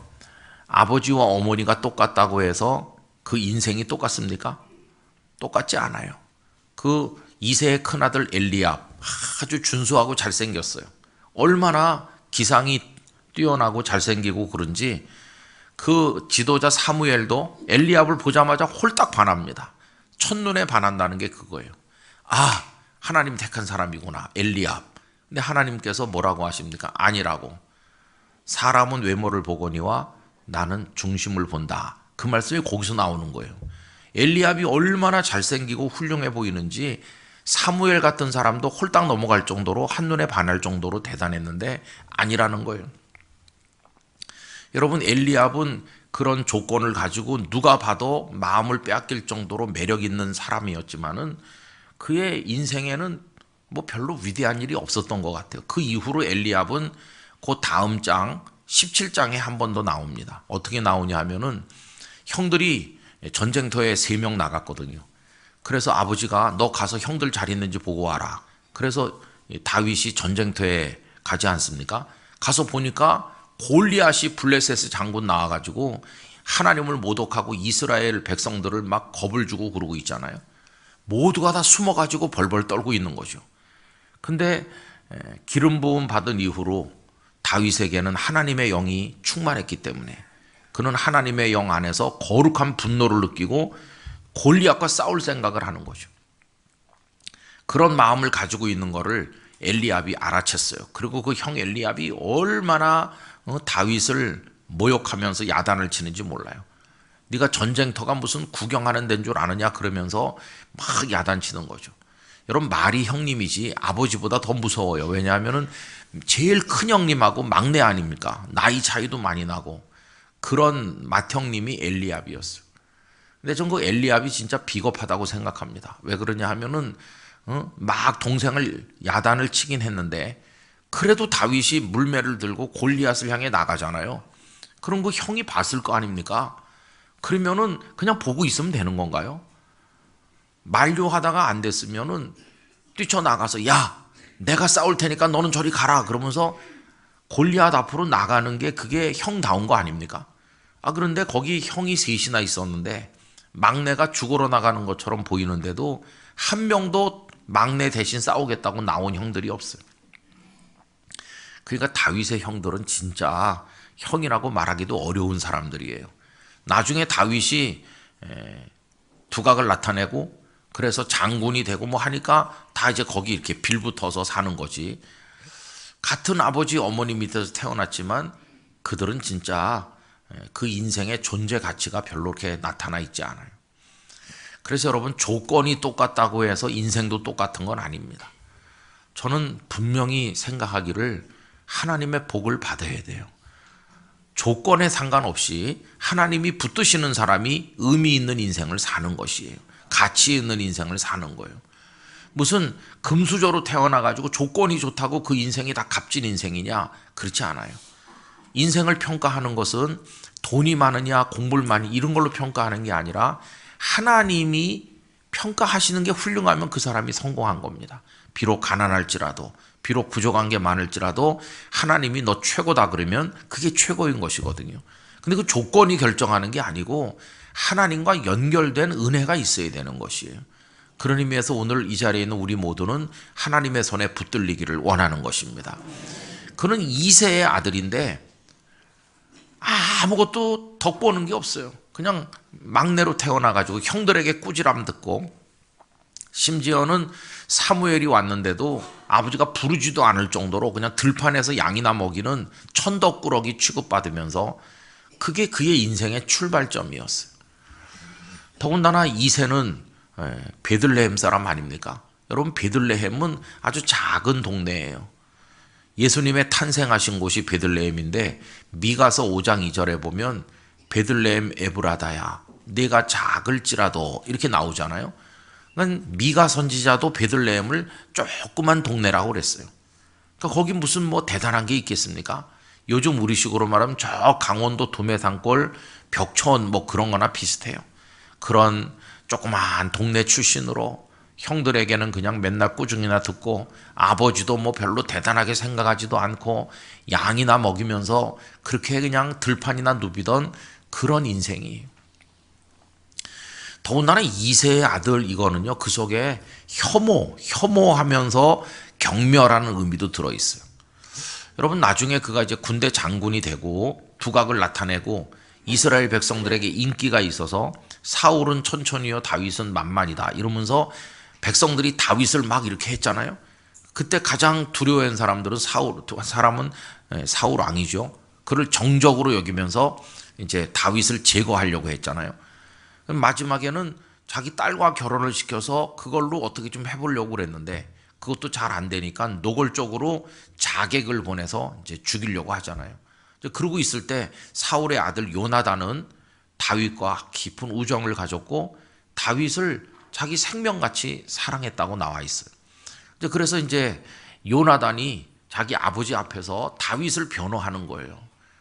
아버지와 어머니가 똑같다고 해서 그 인생이 똑같습니까? 똑같지 않아요. 그 2세의 큰아들 엘리압, 아주 준수하고 잘생겼어요. 얼마나 기상이 뛰어나고 잘생기고 그런지 그 지도자 사무엘도 엘리압을 보자마자 홀딱 반합니다. 첫눈에 반한다는 게 그거예요. 아, 하나님 택한 사람이구나, 엘리압. 근데 하나님께서 뭐라고 하십니까? 아니라고. 사람은 외모를 보거니와 나는 중심을 본다. 그 말씀이 거기서 나오는 거예요. 엘리압이 얼마나 잘생기고 훌륭해 보이는지 사무엘 같은 사람도 홀딱 넘어갈 정도로, 한눈에 반할 정도로 대단했는데 아니라는 거예요. 여러분, 엘리압은 그런 조건을 가지고 누가 봐도 마음을 빼앗길 정도로 매력 있는 사람이었지만은 그의 인생에는 뭐 별로 위대한 일이 없었던 것 같아요. 그 이후로 엘리압은 그 다음 장 17장에 한 번 더 나옵니다. 어떻게 나오냐 하면은 형들이 전쟁터에 3명 나갔거든요. 그래서 아버지가 너 가서 형들 잘 있는지 보고 와라. 그래서 다윗이 전쟁터에 가지 않습니까? 가서 보니까 골리앗이 블레셋의 장군 나와가지고 하나님을 모독하고 이스라엘 백성들을 막 겁을 주고 그러고 있잖아요. 모두가 다 숨어가지고 벌벌 떨고 있는 거죠. 근데 기름 부음 받은 이후로 다윗에게는 하나님의 영이 충만했기 때문에 그는 하나님의 영 안에서 거룩한 분노를 느끼고 골리앗과 싸울 생각을 하는 거죠. 그런 마음을 가지고 있는 거를 엘리압이 알아챘어요. 그리고 그 형 엘리압이 얼마나 다윗을 모욕하면서 야단을 치는지 몰라요. 네가 전쟁터가 무슨 구경하는 데인 줄 아느냐 그러면서 막 야단치는 거죠. 여러분, 말이 형님이지 아버지보다 더 무서워요. 왜냐하면 제일 큰 형님하고 막내 아닙니까? 나이 차이도 많이 나고. 그런 맏형님이 엘리압이었어요. 근데 전 그 엘리압이 진짜 비겁하다고 생각합니다. 왜 그러냐 하면은 막 동생을 야단을 치긴 했는데 그래도 다윗이 물매를 들고 골리앗을 향해 나가잖아요. 그럼 그 형이 봤을 거 아닙니까? 그러면은 그냥 보고 있으면 되는 건가요? 만류하다가 안 됐으면은 뛰쳐나가서 야, 내가 싸울 테니까 너는 저리 가라 그러면서 골리앗 앞으로 나가는 게 그게 형다운 거 아닙니까? 그런데 거기 형이 셋이나 있었는데 막내가 죽으러 나가는 것처럼 보이는데도 한 명도 막내 대신 싸우겠다고 나온 형들이 없어요. 그러니까 다윗의 형들은 진짜 형이라고 말하기도 어려운 사람들이에요. 나중에 다윗이 두각을 나타내고 그래서 장군이 되고 뭐 하니까 다 이제 거기 이렇게 빌붙어서 사는 거지. 같은 아버지 어머니 밑에서 태어났지만 그들은 진짜 그 인생의 존재 가치가 별로 그렇게 나타나 있지 않아요. 그래서 여러분, 조건이 똑같다고 해서 인생도 똑같은 건 아닙니다. 저는 분명히 생각하기를 하나님의 복을 받아야 돼요. 조건에 상관없이 하나님이 붙드시는 사람이 의미 있는 인생을 사는 것이에요. 가치 있는 인생을 사는 거예요. 무슨 금수저로 태어나가지고 조건이 좋다고 그 인생이 다 값진 인생이냐? 그렇지 않아요. 인생을 평가하는 것은 돈이 많으냐 공부를 많이 이런 걸로 평가하는 게 아니라 하나님이 평가하시는 게 훌륭하면 그 사람이 성공한 겁니다. 비록 가난할지라도, 비록 부족한 게 많을지라도 하나님이 너 최고다 그러면 그게 최고인 것이거든요. 근데 그 조건이 결정하는 게 아니고 하나님과 연결된 은혜가 있어야 되는 것이에요. 그런 의미에서 오늘 이 자리에 있는 우리 모두는 하나님의 손에 붙들리기를 원하는 것입니다. 그는 2세의 아들인데 아무것도 덕보는 게 없어요. 그냥 막내로 태어나가지고 형들에게 꾸지람 듣고, 심지어는 사무엘이 왔는데도 아버지가 부르지도 않을 정도로 그냥 들판에서 양이나 먹이는 천덕꾸러기 취급받으면서 그게 그의 인생의 출발점이었어요. 더군다나 2세는 베들레헴 사람 아닙니까? 여러분, 베들레헴은 아주 작은 동네예요. 예수님의 탄생하신 곳이 베들레헴인데 미가서 5장 2절에 보면 베들레헴 에브라다야 네가 작을지라도 이렇게 나오잖아요. 그러니까 미가 선지자도 베들레헴을 조그만 동네라고 그랬어요. 그러니까 거기 무슨 뭐 대단한 게 있겠습니까? 요즘 우리식으로 말하면 저 강원도 도매산골 벽천 뭐 그런 거나 비슷해요. 그런 조그만 동네 출신으로 형들에게는 그냥 맨날 꾸중이나 듣고, 아버지도 뭐 별로 대단하게 생각하지도 않고 양이나 먹이면서 그렇게 그냥 들판이나 누비던 그런 인생이에요. 더군다나 2세의 아들 이거는요, 그 속에 혐오하면서 경멸하는 의미도 들어있어요. 여러분, 나중에 그가 이제 군대 장군이 되고 두각을 나타내고 이스라엘 백성들에게 인기가 있어서 사울은 천천히요 다윗은 만만이다 이러면서 백성들이 다윗을 막 이렇게 했잖아요. 그때 가장 두려워한 사람들은 사울 왕이죠. 그를 정적으로 여기면서 이제 다윗을 제거하려고 했잖아요. 마지막에는 자기 딸과 결혼을 시켜서 그걸로 어떻게 좀 해보려고 그랬는데 그것도 잘 안 되니까 노골적으로 자객을 보내서 이제 죽이려고 하잖아요. 그러고 있을 때 사울의 아들 요나단은 다윗과 깊은 우정을 가졌고 다윗을 자기 생명같이 사랑했다고 나와 있어요. 그래서 이제 요나단이 자기 아버지 앞에서 다윗을 변호하는 거예요.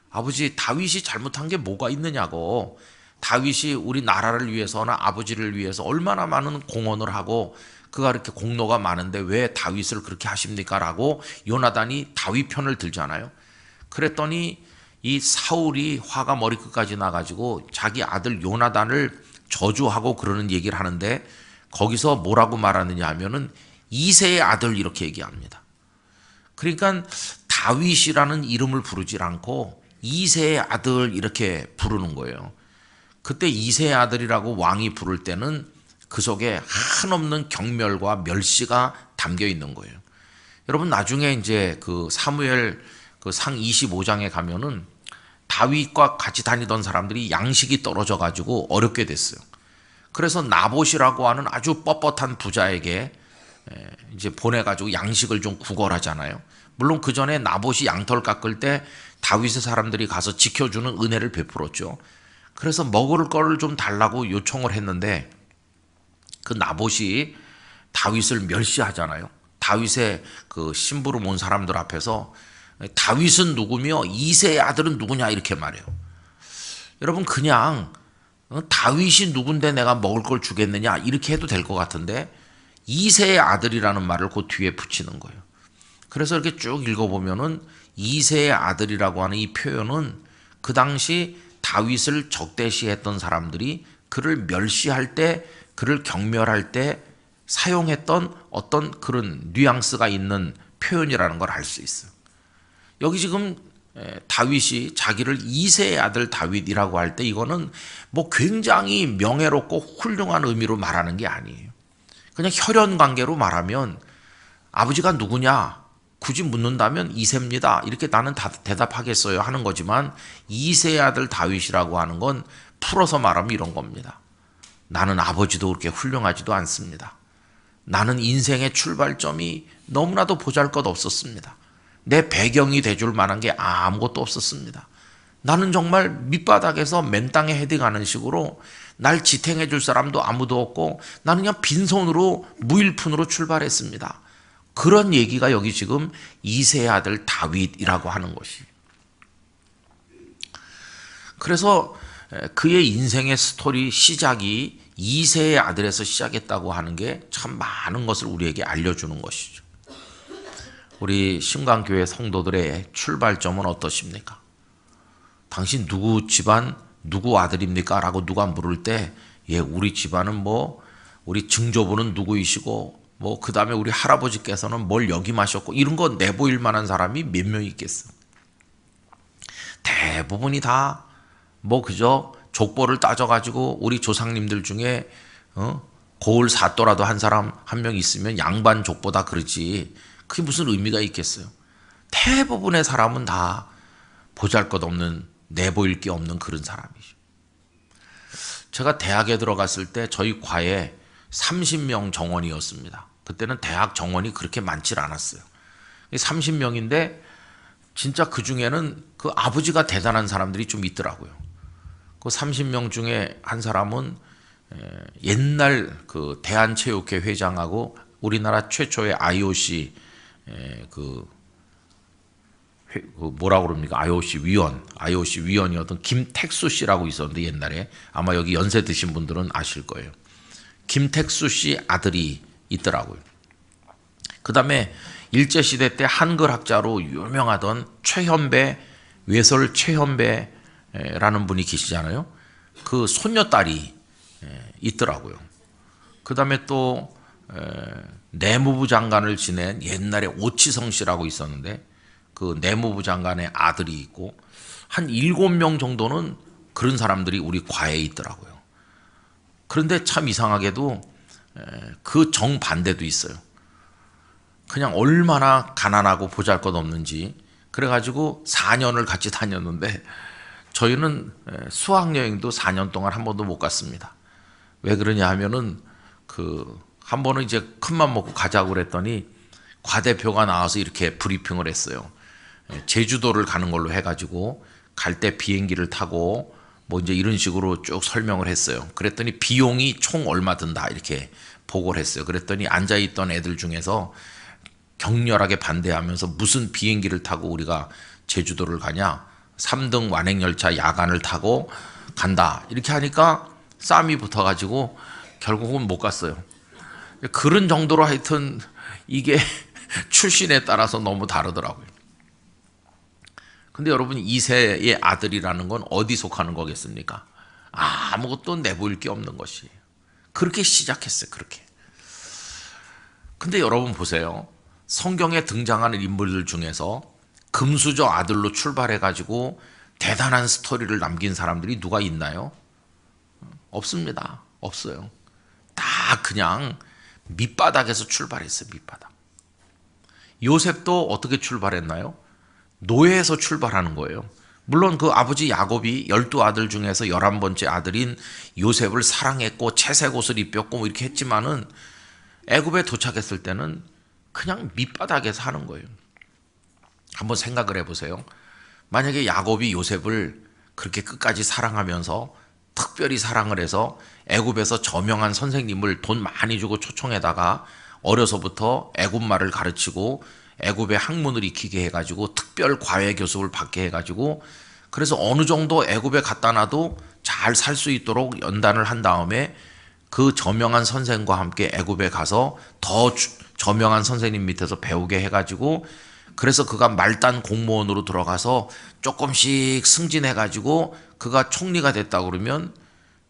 아버지, 다윗이 잘못한 게 뭐가 있느냐고. 다윗이 우리 나라를 위해서나 아버지를 위해서 얼마나 많은 공헌을 하고 그가 이렇게 공로가 많은데 왜 다윗을 그렇게 하십니까? 라고 요나단이 다윗 편을 들잖아요. 그랬더니 이 사울이 화가 머리끝까지 나가지고 자기 아들 요나단을 저주하고 그러는 얘기를 하는데 거기서 뭐라고 말하느냐 하면은 2세의 아들 이렇게 얘기합니다. 그러니까 다윗이라는 이름을 부르지 않고 2세의 아들 이렇게 부르는 거예요. 그때 2세의 아들이라고 왕이 부를 때는 그 속에 한없는 경멸과 멸시가 담겨 있는 거예요. 여러분, 나중에 이제 그 사무엘 그 상 25장에 가면은 다윗과 같이 다니던 사람들이 양식이 떨어져 가지고 어렵게 됐어요. 그래서 나봇이라고 하는 아주 뻣뻣한 부자에게 이제 보내가지고 양식을 좀 구걸하잖아요. 물론 그 전에 나봇이 양털 깎을 때 다윗의 사람들이 가서 지켜주는 은혜를 베풀었죠. 그래서 먹을 거를 좀 달라고 요청을 했는데 그 나봇이 다윗을 멸시하잖아요. 다윗의 그 심부름 온 사람들 앞에서 다윗은 누구며 2세의 아들은 누구냐 이렇게 말해요. 여러분, 그냥 다윗이 누군데 내가 먹을 걸 주겠느냐 이렇게 해도 될 것 같은데 2세의 아들이라는 말을 그 뒤에 붙이는 거예요. 그래서 이렇게 쭉 읽어보면은 2세의 아들이라고 하는 이 표현은 그 당시 다윗을 적대시했던 사람들이 그를 멸시할 때, 그를 경멸할 때 사용했던 어떤 그런 뉘앙스가 있는 표현이라는 걸 알 수 있어요. 여기 지금 다윗이 자기를 2세의 아들 다윗이라고 할 때 이거는 뭐 굉장히 명예롭고 훌륭한 의미로 말하는 게 아니에요. 그냥 혈연 관계로 말하면 아버지가 누구냐 굳이 묻는다면 2세입니다. 이렇게 나는 다 대답하겠어요 하는 거지만 2세의 아들 다윗이라고 하는 건 풀어서 말하면 이런 겁니다. 나는 아버지도 그렇게 훌륭하지도 않습니다. 나는 인생의 출발점이 너무나도 보잘것없었습니다. 내 배경이 돼줄 만한 게 아무것도 없었습니다. 나는 정말 밑바닥에서 맨 땅에 헤딩하는 식으로 날 지탱해 줄 사람도 아무도 없고 나는 그냥 빈손으로 무일푼으로 출발했습니다. 그런 얘기가 여기 지금 2세의 아들 다윗이라고 하는 것이. 그래서 그의 인생의 스토리 시작이 이세의 아들에서 시작했다고 하는 게 참 많은 것을 우리에게 알려주는 것이죠. 우리 신강교회 성도들의 출발점은 어떠십니까? 당신 누구 집안 누구 아들입니까? 라고 누가 물을 때 예, 우리 집안은 뭐 우리 증조부는 누구이시고 뭐 그 다음에 우리 할아버지께서는 뭘 역임하셨고 이런 거 내보일 만한 사람이 몇 명 있겠어. 대부분이 다 뭐 그저 족보를 따져가지고 우리 조상님들 중에 고을 사또라도 한 사람 한 명 있으면 양반 족보다 그러지 그게 무슨 의미가 있겠어요. 대부분의 사람은 다 보잘것없는 내보일 게 없는 그런 사람이죠. 제가 대학에 들어갔을 때 저희 과에 30명 정원이었습니다. 그때는 대학 정원이 그렇게 많지 않았어요. 30명인데 진짜 그 중에는 그 아버지가 대단한 사람들이 좀 있더라고요. 그 30명 중에 한 사람은 옛날 그 대한체육회 회장하고 우리나라 최초의 IOC 그 뭐라고 그럽니까? IOC 위원이었던 김택수 씨라고 있었는데 옛날에 아마 여기 연세 드신 분들은 아실 거예요. 김택수 씨 아들이 있더라고요. 그 다음에 일제시대 때 한글학자로 유명하던 외설 최현배라는 분이 계시잖아요. 그 손녀딸이 있더라고요. 그 다음에 또 내무부 장관을 지낸 옛날에 오치성 씨라고 있었는데 그 내무부 장관의 아들이 있고 한 7명 정도는 그런 사람들이 우리 과에 있더라고요. 그런데 참 이상하게도 그 정반대도 있어요. 그냥 얼마나 가난하고 보잘것없는지 그래가지고 4년을 같이 다녔는데 저희는 수학여행도 4년 동안 한 번도 못 갔습니다. 왜 그러냐 하면은 한 번은 이제 큰맘 먹고 가자고 그랬더니 과대표가 나와서 이렇게 브리핑을 했어요. 제주도를 가는 걸로 해가지고 갈 때 비행기를 타고 뭐 이제 이런 식으로 쭉 설명을 했어요. 그랬더니 비용이 총 얼마 든다 이렇게 보고를 했어요. 그랬더니 앉아있던 애들 중에서 격렬하게 반대하면서 무슨 비행기를 타고 우리가 제주도를 가냐 3등 완행열차 야간을 타고 간다 이렇게 하니까 싸움이 붙어가지고 결국은 못 갔어요. 그런 정도로 하여튼 이게 출신에 따라서 너무 다르더라고요. 근데 여러분 2세의 아들이라는 건 어디 속하는 거겠습니까? 아무것도 내보일 게 없는 것이에요. 그렇게 시작했어요. 그렇게. 근데 여러분 보세요. 성경에 등장하는 인물들 중에서 금수저 아들로 출발해가지고 대단한 스토리를 남긴 사람들이 누가 있나요? 없습니다. 없어요. 다 그냥 밑바닥에서 출발했어요. 밑바닥. 요셉도 어떻게 출발했나요? 노예에서 출발하는 거예요. 물론 그 아버지 야곱이 12아들 중에서 11번째 아들인 요셉을 사랑했고 채색 옷을 입혔고 뭐 이렇게 했지만은 애굽에 도착했을 때는 그냥 밑바닥에서 하는 거예요. 한번 생각을 해보세요. 만약에 야곱이 요셉을 그렇게 끝까지 사랑하면서 특별히 사랑을 해서 애굽에서 저명한 선생님을 돈 많이 주고 초청해다가 어려서부터 애굽말을 가르치고 애굽의 학문을 익히게 해가지고 특별 과외 교습을 받게 해가지고 그래서 어느 정도 애굽에 갖다 놔도 잘 살 수 있도록 연단을 한 다음에 그 저명한 선생과 함께 애굽에 가서 더 저명한 선생님 밑에서 배우게 해가지고 그래서 그가 말단 공무원으로 들어가서 조금씩 승진해가지고 그가 총리가 됐다 그러면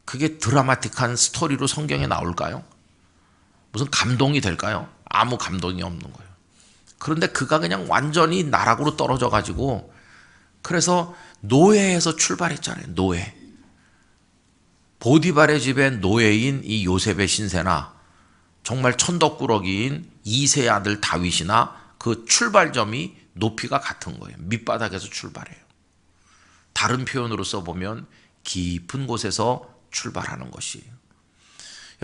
그게 드라마틱한 스토리로 성경에 나올까요? 무슨 감동이 될까요? 아무 감동이 없는 거예요. 그런데 그가 그냥 완전히 나락으로 떨어져 가지고 그래서 노예에서 출발했잖아요. 노예. 보디발의 집에 노예인 이 요셉의 신세나 정말 천덕꾸러기인 2세 아들 다윗이나 그 출발점이 높이가 같은 거예요. 밑바닥에서 출발해요. 다른 표현으로 써보면 깊은 곳에서 출발하는 것이에요.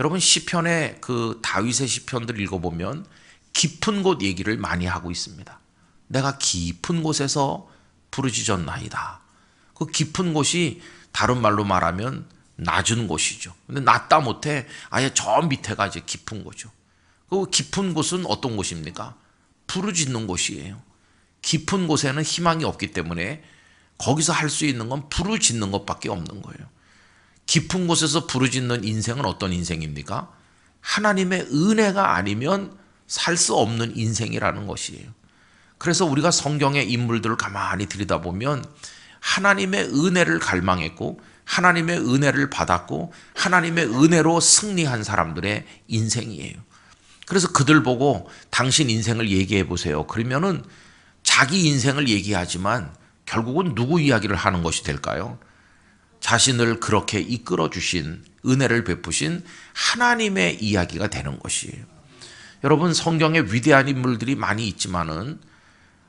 여러분 시편의 그 다윗의 시편들 읽어보면 깊은 곳 얘기를 많이 하고 있습니다. 내가 깊은 곳에서 부르짖었나이다. 그 깊은 곳이 다른 말로 말하면 낮은 곳이죠. 근데 낮다 못해 아예 저 밑에가 이제 깊은 곳이죠. 그 깊은 곳은 어떤 곳입니까? 부르짖는 곳이에요. 깊은 곳에는 희망이 없기 때문에 거기서 할 수 있는 건 부르짖는 것밖에 없는 거예요. 깊은 곳에서 부르짖는 인생은 어떤 인생입니까? 하나님의 은혜가 아니면 살 수 없는 인생이라는 것이에요. 그래서 우리가 성경의 인물들을 가만히 들여다보면 하나님의 은혜를 갈망했고 하나님의 은혜를 받았고 하나님의 은혜로 승리한 사람들의 인생이에요. 그래서 그들 보고 당신 인생을 얘기해 보세요. 그러면은 자기 인생을 얘기하지만 결국은 누구 이야기를 하는 것이 될까요? 자신을 그렇게 이끌어 주신, 은혜를 베푸신 하나님의 이야기가 되는 것이에요. 여러분, 성경에 위대한 인물들이 많이 있지만은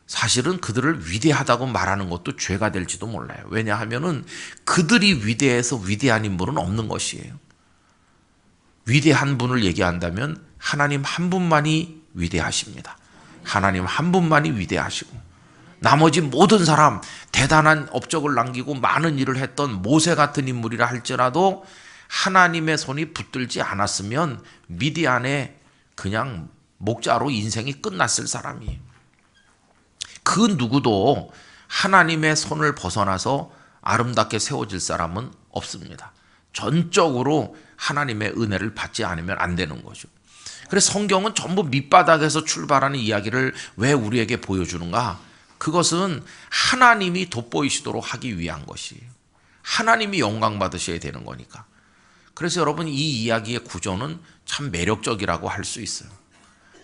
사실은 그들을 위대하다고 말하는 것도 죄가 될지도 몰라요. 왜냐하면은 그들이 위대해서 위대한 인물은 없는 것이에요. 위대한 분을 얘기한다면 하나님 한 분만이 위대하십니다. 하나님 한 분만이 위대하시고 나머지 모든 사람, 대단한 업적을 남기고 많은 일을 했던 모세 같은 인물이라 할지라도 하나님의 손이 붙들지 않았으면 미디안에 그냥 목자로 인생이 끝났을 사람이에요. 그 누구도 하나님의 손을 벗어나서 아름답게 세워질 사람은 없습니다. 전적으로 하나님의 은혜를 받지 않으면 안 되는 거죠. 그래서 성경은 전부 밑바닥에서 출발하는 이야기를 왜 우리에게 보여주는가? 그것은 하나님이 돋보이시도록 하기 위한 것이에요. 하나님이 영광 받으셔야 되는 거니까. 그래서 여러분, 이 이야기의 구조는 참 매력적이라고 할 수 있어요.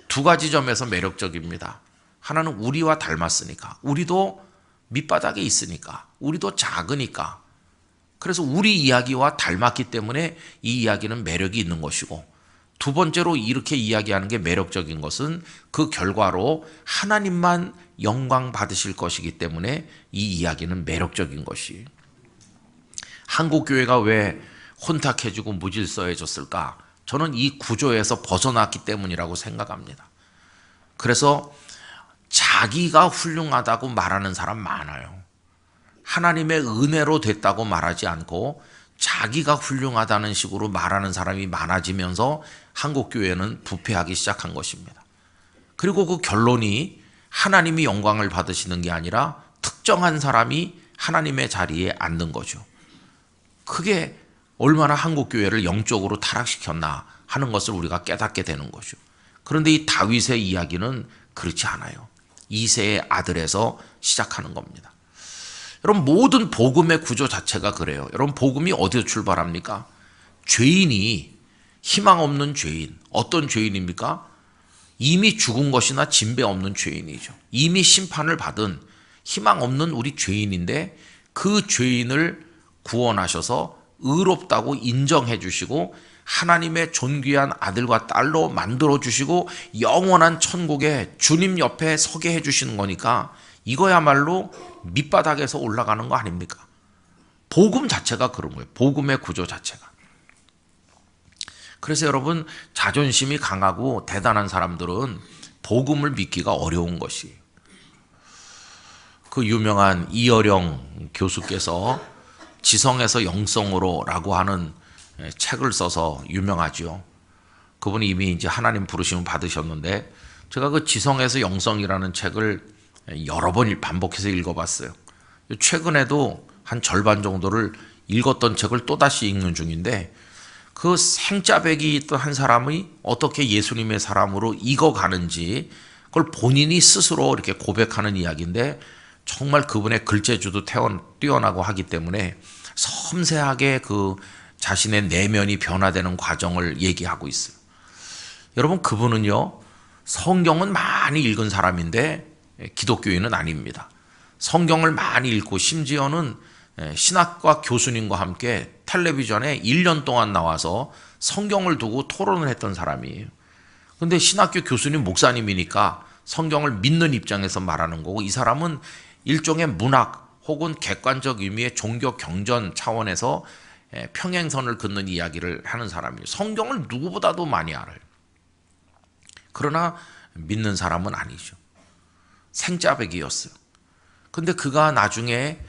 두 가지 점에서 매력적입니다. 하나는 우리와 닮았으니까, 우리도 밑바닥에 있으니까, 우리도 작으니까. 그래서 우리 이야기와 닮았기 때문에 이 이야기는 매력이 있는 것이고, 두 번째로 이렇게 이야기하는 게 매력적인 것은 그 결과로 하나님만 영광 받으실 것이기 때문에 이 이야기는 매력적인 것이에요. 한국교회가 왜 혼탁해지고 무질서해졌을까? 저는 이 구조에서 벗어났기 때문이라고 생각합니다. 그래서 자기가 훌륭하다고 말하는 사람 많아요. 하나님의 은혜로 됐다고 말하지 않고 자기가 훌륭하다는 식으로 말하는 사람이 많아지면서 한국교회는 부패하기 시작한 것입니다. 그리고 그 결론이 하나님이 영광을 받으시는 게 아니라 특정한 사람이 하나님의 자리에 앉는 거죠. 그게 얼마나 한국교회를 영적으로 타락시켰나 하는 것을 우리가 깨닫게 되는 거죠. 그런데 이 다윗의 이야기는 그렇지 않아요. 이새의 아들에서 시작하는 겁니다. 여러분, 모든 복음의 구조 자체가 그래요. 여러분, 복음이 어디서 출발합니까? 죄인이, 희망 없는 죄인, 어떤 죄인입니까? 이미 죽은 것이나 진배 없는 죄인이죠. 이미 심판을 받은 희망 없는 우리 죄인인데 그 죄인을 구원하셔서 의롭다고 인정해 주시고 하나님의 존귀한 아들과 딸로 만들어 주시고 영원한 천국에 주님 옆에 서게 해 주시는 거니까 이거야말로 밑바닥에서 올라가는 거 아닙니까? 복음 자체가 그런 거예요. 복음의 구조 자체가. 그래서 여러분, 자존심이 강하고 대단한 사람들은 복음을 믿기가 어려운 것이에요. 그 유명한 이어령 교수께서 지성에서 영성으로라고 하는 책을 써서 유명하죠. 그분이 이미 이제 하나님 부르심을 받으셨는데 제가 그 지성에서 영성이라는 책을 여러 번 반복해서 읽어봤어요. 최근에도 한 절반 정도를 읽었던 책을 또다시 읽는 중인데 그 생짜배기 있던 한 사람이 어떻게 예수님의 사람으로 익어가는지 그걸 본인이 스스로 이렇게 고백하는 이야기인데 정말 그분의 글재주도 뛰어나고 하기 때문에 섬세하게 그 자신의 내면이 변화되는 과정을 얘기하고 있어요. 여러분, 그분은요, 성경은 많이 읽은 사람인데 기독교인은 아닙니다. 성경을 많이 읽고 심지어는 신학과 교수님과 함께 텔레비전에 1년 동안 나와서 성경을 두고 토론을 했던 사람이에요. 근데 신학교 교수님 목사님이니까 성경을 믿는 입장에서 말하는 거고 이 사람은 일종의 문학 혹은 객관적 의미의 종교 경전 차원에서 평행선을 긋는 이야기를 하는 사람이에요. 성경을 누구보다도 많이 알아요. 그러나 믿는 사람은 아니죠. 생짜배기였어요. 근데 그가 나중에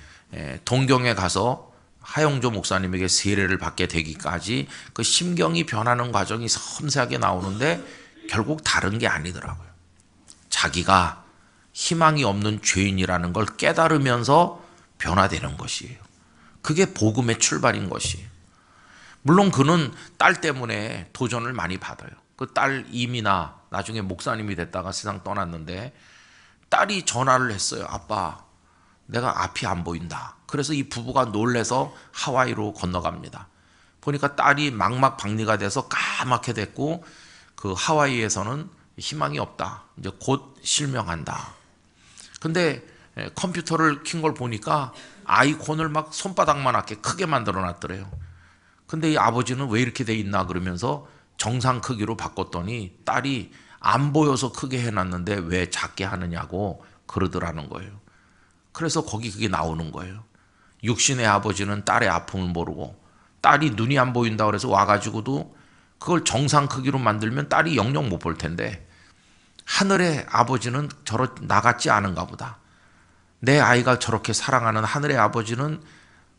동경에 가서 하영조 목사님에게 세례를 받게 되기까지 그 심경이 변하는 과정이 섬세하게 나오는데 결국 다른 게 아니더라고요. 자기가 희망이 없는 죄인이라는 걸 깨달으면서 변화되는 것이에요. 그게 복음의 출발인 것이에요. 물론 그는 딸 때문에 도전을 많이 받아요. 그 딸 이미나 나중에 목사님이 됐다가 세상 떠났는데 딸이 전화를 했어요. 아빠, 내가 앞이 안 보인다. 그래서 이 부부가 놀래서 하와이로 건너갑니다. 보니까 딸이 망막박리가 돼서 까맣게 됐고 그 하와이에서는 희망이 없다. 이제 곧 실명한다. 근데 컴퓨터를 킨 걸 보니까 아이콘을 막 손바닥만하게 크게 만들어 놨더래요. 근데 이 아버지는 왜 이렇게 돼 있나 그러면서 정상 크기로 바꿨더니 딸이 안 보여서 크게 해놨는데 왜 작게 하느냐고 그러더라는 거예요. 그래서 거기 그게 나오는 거예요. 육신의 아버지는 딸의 아픔을 모르고 딸이 눈이 안 보인다 그래서 와가지고도 그걸 정상 크기로 만들면 딸이 영영 못 볼 텐데 하늘의 아버지는 나 같지 않은가 보다. 내 아이가 저렇게 사랑하는 하늘의 아버지는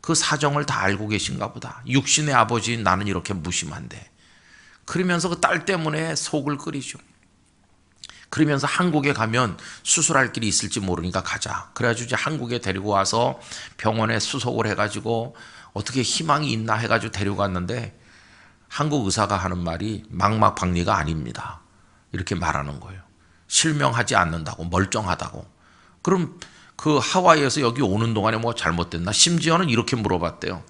그 사정을 다 알고 계신가 보다. 육신의 아버지인 나는 이렇게 무심한데. 그러면서 그 딸 때문에 속을 끓이죠. 그러면서 한국에 가면 수술할 길이 있을지 모르니까 가자. 그래가지고 이제 한국에 데리고 와서 병원에 수속을 해가지고 어떻게 희망이 있나 해가지고 데리고 갔는데 한국 의사가 하는 말이 망막박리가 아닙니다. 이렇게 말하는 거예요. 실명하지 않는다고, 멀쩡하다고. 그럼 그 하와이에서 여기 오는 동안에 뭐 잘못됐나? 심지어는 이렇게 물어봤대요.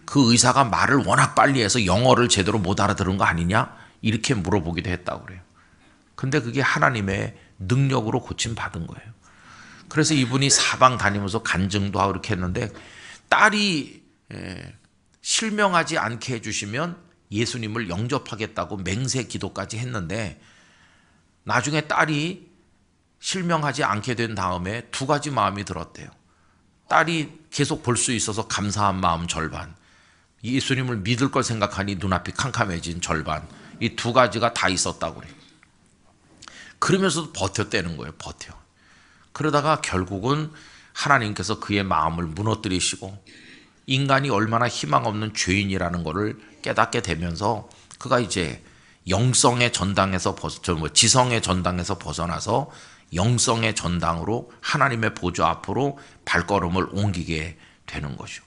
그 의사가 말을 워낙 빨리 해서 영어를 제대로 못 알아들은 거 아니냐? 이렇게 물어보기도 했다고 그래요. 근데 그게 하나님의 능력으로 고침받은 거예요. 그래서 이분이 사방 다니면서 간증도 하고 이렇게 했는데 딸이 실명하지 않게 해주시면 예수님을 영접하겠다고 맹세 기도까지 했는데 나중에 딸이 실명하지 않게 된 다음에 두 가지 마음이 들었대요. 딸이 계속 볼 수 있어서 감사한 마음 절반, 예수님을 믿을 걸 생각하니 눈앞이 캄캄해진 절반, 이 두 가지가 다 있었다고 그래요. 그러면서도 버텼다는 거예요. 버텨. 그러다가 결국은 하나님께서 그의 마음을 무너뜨리시고 인간이 얼마나 희망 없는 죄인이라는 것을 깨닫게 되면서 그가 이제 영성의 전당에서 지성의 전당에서 벗어나서 영성의 전당으로 하나님의 보좌 앞으로 발걸음을 옮기게 되는 거죠.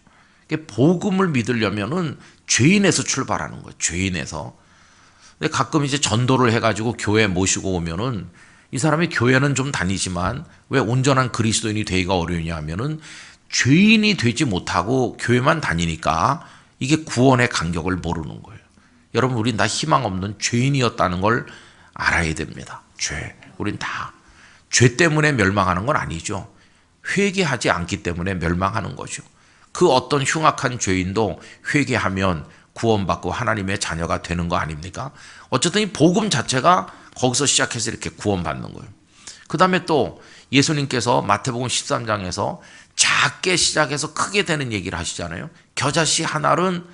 복음을 믿으려면은 죄인에서 출발하는 거예요. 죄인에서. 근데 가끔 이제 전도를 해가지고 교회 모시고 오면은 이 사람이 교회는 좀 다니지만 왜 온전한 그리스도인이 되기가 어려우냐 하면은 죄인이 되지 못하고 교회만 다니니까 이게 구원의 간격을 모르는 거예요. 여러분, 우린 다 희망 없는 죄인이었다는 걸 알아야 됩니다. 우린 다 죄 때문에 멸망하는 건 아니죠. 회개하지 않기 때문에 멸망하는 거죠. 그 어떤 흉악한 죄인도 회개하면 구원받고 하나님의 자녀가 되는 거 아닙니까? 어쨌든 이 복음 자체가 거기서 시작해서 이렇게 구원받는 거예요. 그 다음에 또 예수님께서 마태복음 13장에서 작게 시작해서 크게 되는 얘기를 하시잖아요. 겨자씨 하나는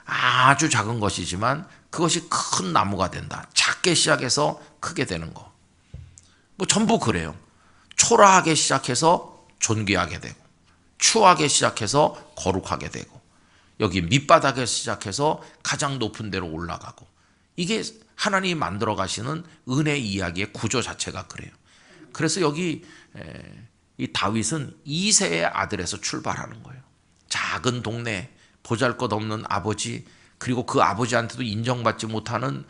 아주 작은 것이지만 그것이 큰 나무가 된다. 작게 시작해서 크게 되는 거. 뭐 전부 그래요. 초라하게 시작해서 존귀하게 되고, 추하게 시작해서 거룩하게 되고, 여기 밑바닥에서 시작해서 가장 높은 데로 올라가고, 이게 하나님이 만들어 가시는 은혜 이야기의 구조 자체가 그래요. 그래서 여기 이 다윗은 이새의 아들에서 출발하는 거예요. 작은 동네, 보잘것없는 아버지, 그리고 그 아버지한테도 인정받지 못하는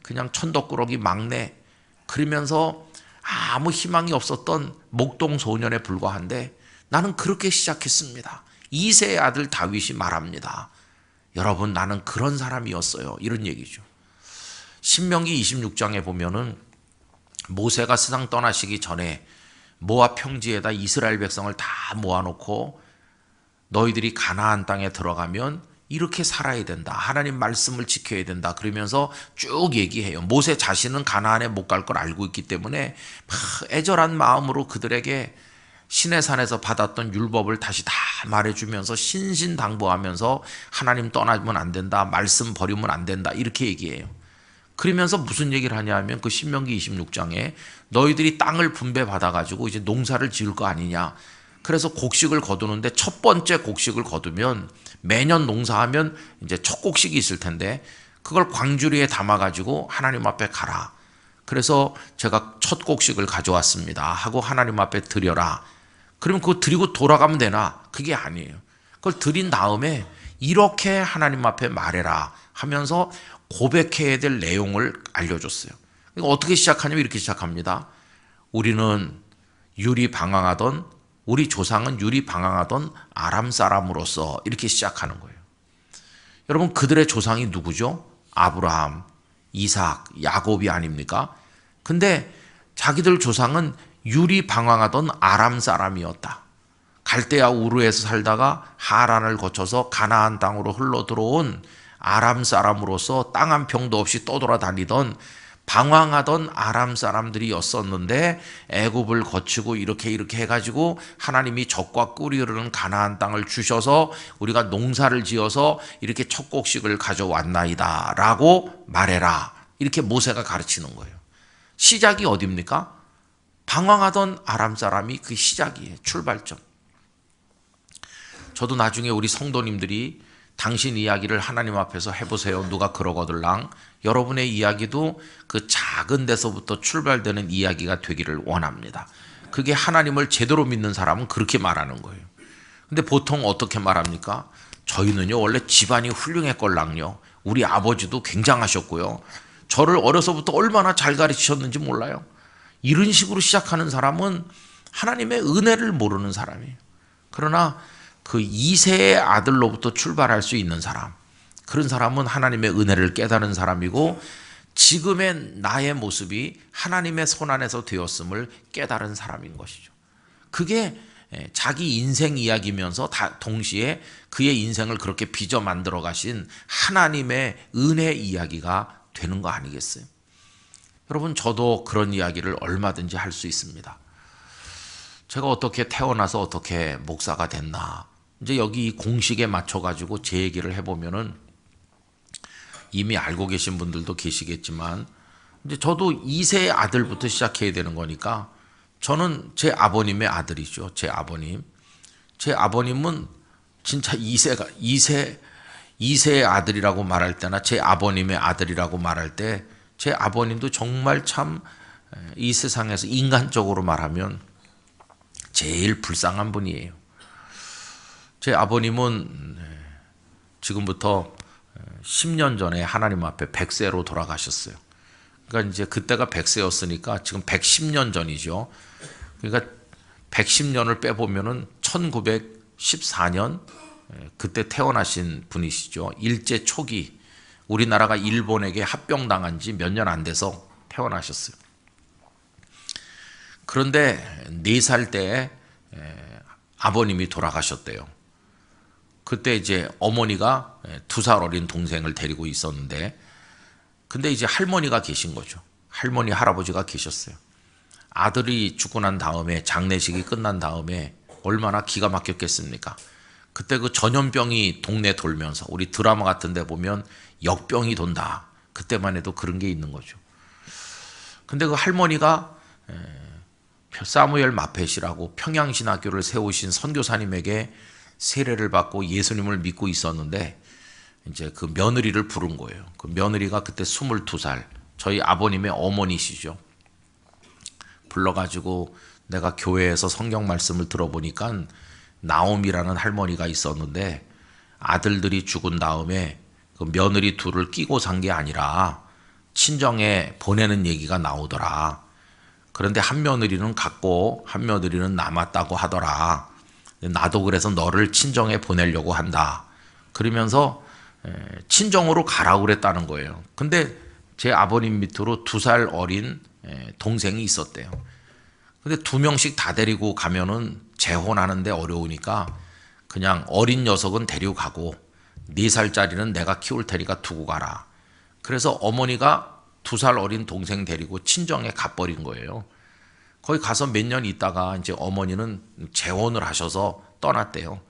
그냥 천덕꾸러기 막내, 그러면서 아무 희망이 없었던 목동 소년에 불과한데 나는 그렇게 시작했습니다. 이새의 아들 다윗이 말합니다. 여러분, 나는 그런 사람이었어요. 이런 얘기죠. 신명기 26장에 보면은 모세가 세상 떠나시기 전에 모압 평지에다 이스라엘 백성을 다 모아놓고 너희들이 가나안 땅에 들어가면 이렇게 살아야 된다. 하나님 말씀을 지켜야 된다. 그러면서 쭉 얘기해요. 모세 자신은 가나안에 못 갈 걸 알고 있기 때문에 애절한 마음으로 그들에게 시내산에서 받았던 율법을 다시 다 말해주면서 신신당부하면서 하나님 떠나면 안 된다. 말씀 버리면 안 된다. 이렇게 얘기해요. 그러면서 무슨 얘기를 하냐 하면 그 신명기 26장에 너희들이 땅을 분배받아가지고 이제 농사를 지을 거 아니냐. 그래서 곡식을 거두는데 첫 번째 곡식을 거두면 매년 농사하면 이제 첫 곡식이 있을 텐데 그걸 광주리에 담아가지고 하나님 앞에 가라. 그래서 제가 첫 곡식을 가져왔습니다 하고 하나님 앞에 드려라. 그러면 그거 드리고 돌아가면 되나? 그게 아니에요. 그걸 드린 다음에 이렇게 하나님 앞에 말해라 하면서 고백해야 될 내용을 알려줬어요. 그러니까 어떻게 시작하냐면 이렇게 시작합니다. 우리는 우리 조상은 유리 방황하던 아람 사람으로서 이렇게 시작하는 거예요. 여러분, 그들의 조상이 누구죠? 아브라함, 이삭, 야곱이 아닙니까? 근데 자기들 조상은 유리 방황하던 아람 사람이었다. 갈대아 우르에서 살다가 하란을 거쳐서 가나안 땅으로 흘러 들어온 아람 사람으로서 땅 한 평도 없이 떠돌아다니던 방황하던 아람 사람들이었었는데 애굽을 거치고 이렇게 해가지고 하나님이 적과 꿀이 흐르는 가나안 땅을 주셔서 우리가 농사를 지어서 이렇게 첫 곡식을 가져왔나이다 라고 말해라. 이렇게 모세가 가르치는 거예요. 시작이 어디입니까? 방황하던 아람 사람이 그 시작이에요. 출발점. 저도 나중에 우리 성도님들이 당신 이야기를 하나님 앞에서 해보세요. 누가 그러거들랑 여러분의 이야기도 그 작은 데서부터 출발되는 이야기가 되기를 원합니다. 그게 하나님을 제대로 믿는 사람은 그렇게 말하는 거예요. 근데 보통 어떻게 말합니까? 저희는요 원래 집안이 훌륭했걸랑요. 우리 아버지도 굉장하셨고요. 저를 어려서부터 얼마나 잘 가르치셨는지 몰라요. 이런 식으로 시작하는 사람은 하나님의 은혜를 모르는 사람이에요. 그러나 그 2세의 아들로부터 출발할 수 있는 사람, 그런 사람은 하나님의 은혜를 깨달은 사람이고 지금의 나의 모습이 하나님의 손 안에서 되었음을 깨달은 사람인 것이죠. 그게 자기 인생 이야기면서 동시에 그의 인생을 그렇게 빚어 만들어 가신 하나님의 은혜 이야기가 되는 거 아니겠어요? 여러분, 저도 그런 이야기를 얼마든지 할 수 있습니다. 제가 어떻게 태어나서 어떻게 목사가 됐나, 이제 여기 공식에 맞춰가지고 제 얘기를 해보면은 이미 알고 계신 분들도 계시겠지만 이제 저도 2세의 아들부터 시작해야 되는 거니까 저는 제 아버님의 아들이죠. 제 아버님은 진짜 2세의 아들이라고 말할 때나 제 아버님의 아들이라고 말할 때 제 아버님도 정말 참 이 세상에서 인간적으로 말하면 제일 불쌍한 분이에요. 제 아버님은 지금부터 10년 전에 하나님 앞에 100세로 돌아가셨어요. 그러니까 이제 그때가 100세였으니까 지금 110년 전이죠. 그러니까 110년을 빼보면은 1914년 그때 태어나신 분이시죠. 일제 초기 우리나라가 일본에게 합병당한 지 몇 년 안 돼서 태어나셨어요. 그런데 4살 때 아버님이 돌아가셨대요. 그때 이제 어머니가 2살 어린 동생을 데리고 있었는데, 근데 이제 할머니가 계신 거죠. 할머니, 할아버지가 계셨어요. 아들이 죽고 난 다음에, 장례식이 끝난 다음에 얼마나 기가 막혔겠습니까? 그때 그 전염병이 동네 돌면서 우리 드라마 같은 데 보면 역병이 돈다. 그때만 해도 그런 게 있는 거죠. 근데 그 할머니가 사무엘 마펫이라고 평양신학교를 세우신 선교사님에게 세례를 받고 예수님을 믿고 있었는데 이제 그 며느리를 부른 거예요. 그 며느리가 그때 22살, 저희 아버님의 어머니시죠. 불러가지고 내가 교회에서 성경 말씀을 들어보니까 나옴이라는 할머니가 있었는데 아들들이 죽은 다음에 그 며느리 둘을 끼고 산 게 아니라 친정에 보내는 얘기가 나오더라. 그런데 한 며느리는 갔고 한 며느리는 남았다고 하더라. 나도 그래서 너를 친정에 보내려고 한다. 그러면서 친정으로 가라고 그랬다는 거예요. 근데 제 아버님 밑으로 2살 어린 동생이 있었대요. 근데 2명씩 다 데리고 가면은 재혼하는데 어려우니까 그냥 어린 녀석은 데리고 가고 4살짜리는 내가 키울 테니까 두고 가라. 그래서 어머니가 2살 어린 동생 데리고 친정에 가버린 거예요. 거기 가서 몇 년 있다가 이제 어머니는 재혼을 하셔서 떠났대요.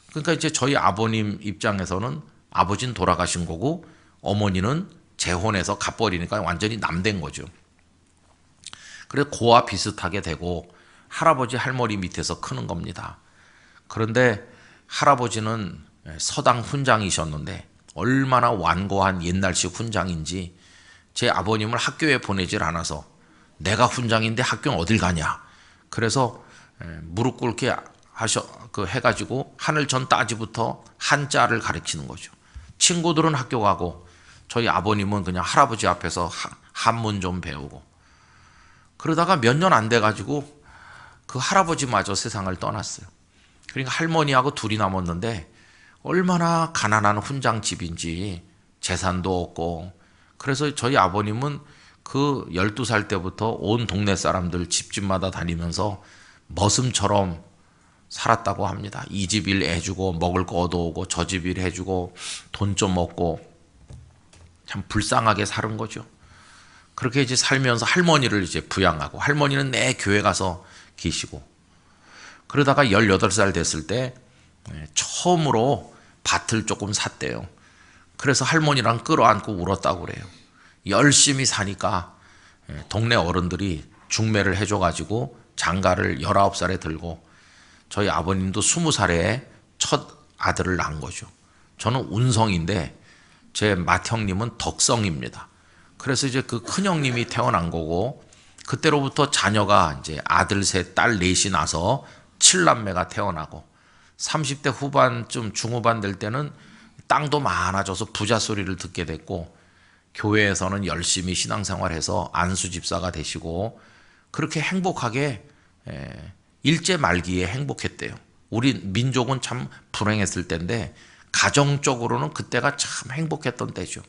그러니까 이제 저희 아버님 입장에서는 아버지는 돌아가신 거고 어머니는 재혼해서 가버리니까 완전히 남된 거죠. 그래서 고와 비슷하게 되고 할아버지 할머니 밑에서 크는 겁니다. 그런데 할아버지는 서당 훈장이셨는데 얼마나 완고한 옛날식 훈장인지 제 아버님을 학교에 보내질 않아서 내가 훈장인데 학교는 어딜 가냐. 그래서 무릎 꿇게 해가지고 하늘천 따지부터 한자를 가르치는 거죠. 친구들은 학교 가고 저희 아버님은 그냥 할아버지 앞에서 한문 좀 배우고, 그러다가 몇 년 안 돼가지고 그 할아버지마저 세상을 떠났어요. 그러니까 할머니하고 둘이 남았는데 얼마나 가난한 훈장집인지 재산도 없고, 그래서 저희 아버님은 그 12살 때부터 온 동네 사람들 집집마다 다니면서 머슴처럼 살았다고 합니다. 이 집 일 해주고 먹을 거 얻어오고 저 집 일 해주고 돈 좀 얻고 참 불쌍하게 사는 거죠. 그렇게 이제 살면서 할머니를 이제 부양하고, 할머니는 내 교회 가서 계시고, 그러다가 18살 됐을 때 처음으로 밭을 조금 샀대요. 그래서 할머니랑 끌어안고 울었다고 그래요. 열심히 사니까 동네 어른들이 중매를 해줘가지고 장가를 19살에 들고, 저희 아버님도 20살에 첫 아들을 낳은 거죠. 저는 운성인데 제 맏형님은 덕성입니다. 그래서 이제 그 큰형님이 태어난 거고, 그때로부터 자녀가 이제 아들 셋, 딸 넷이 나서 7남매가 태어나고, 30대 후반쯤 중후반 될 때는 땅도 많아져서 부자 소리를 듣게 됐고, 교회에서는 열심히 신앙생활해서 안수 집사가 되시고, 그렇게 행복하게 일제 말기에 행복했대요. 우리 민족은 참 불행했을 때인데 가정적으로는 그때가 참 행복했던 때죠.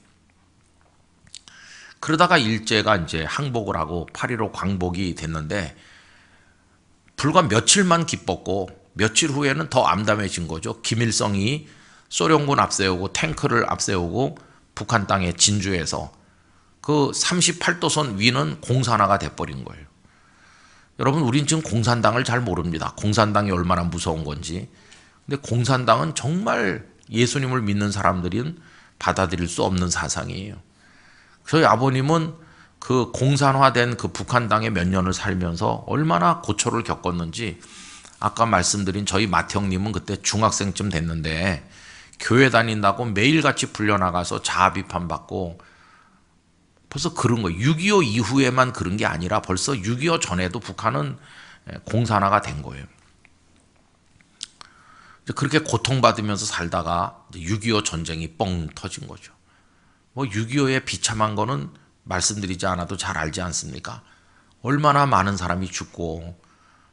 그러다가 일제가 이제 항복을 하고 8.15 광복이 됐는데 불과 며칠만 기뻤고 며칠 후에는 더 암담해진 거죠. 김일성이 소련군 앞세우고 탱크를 앞세우고 북한 땅에 진주해서 그 38도선 위는 공산화가 돼버린 거예요. 여러분, 우린 지금 공산당을 잘 모릅니다. 공산당이 얼마나 무서운 건지. 근데 공산당은 정말 예수님을 믿는 사람들은 받아들일 수 없는 사상이에요. 저희 아버님은 그 공산화된 그 북한 땅에 몇 년을 살면서 얼마나 고초를 겪었는지, 아까 말씀드린 저희 맏형님은 그때 중학생쯤 됐는데 교회 다닌다고 매일같이 불려나가서 자아 비판받고, 벌써 그런 거예요. 6.25 이후에만 그런 게 아니라 벌써 6.25 전에도 북한은 공산화가 된 거예요. 그렇게 고통받으면서 살다가 6.25 전쟁이 뻥 터진 거죠. 뭐 6.25에 비참한 거는 말씀드리지 않아도 잘 알지 않습니까? 얼마나 많은 사람이 죽고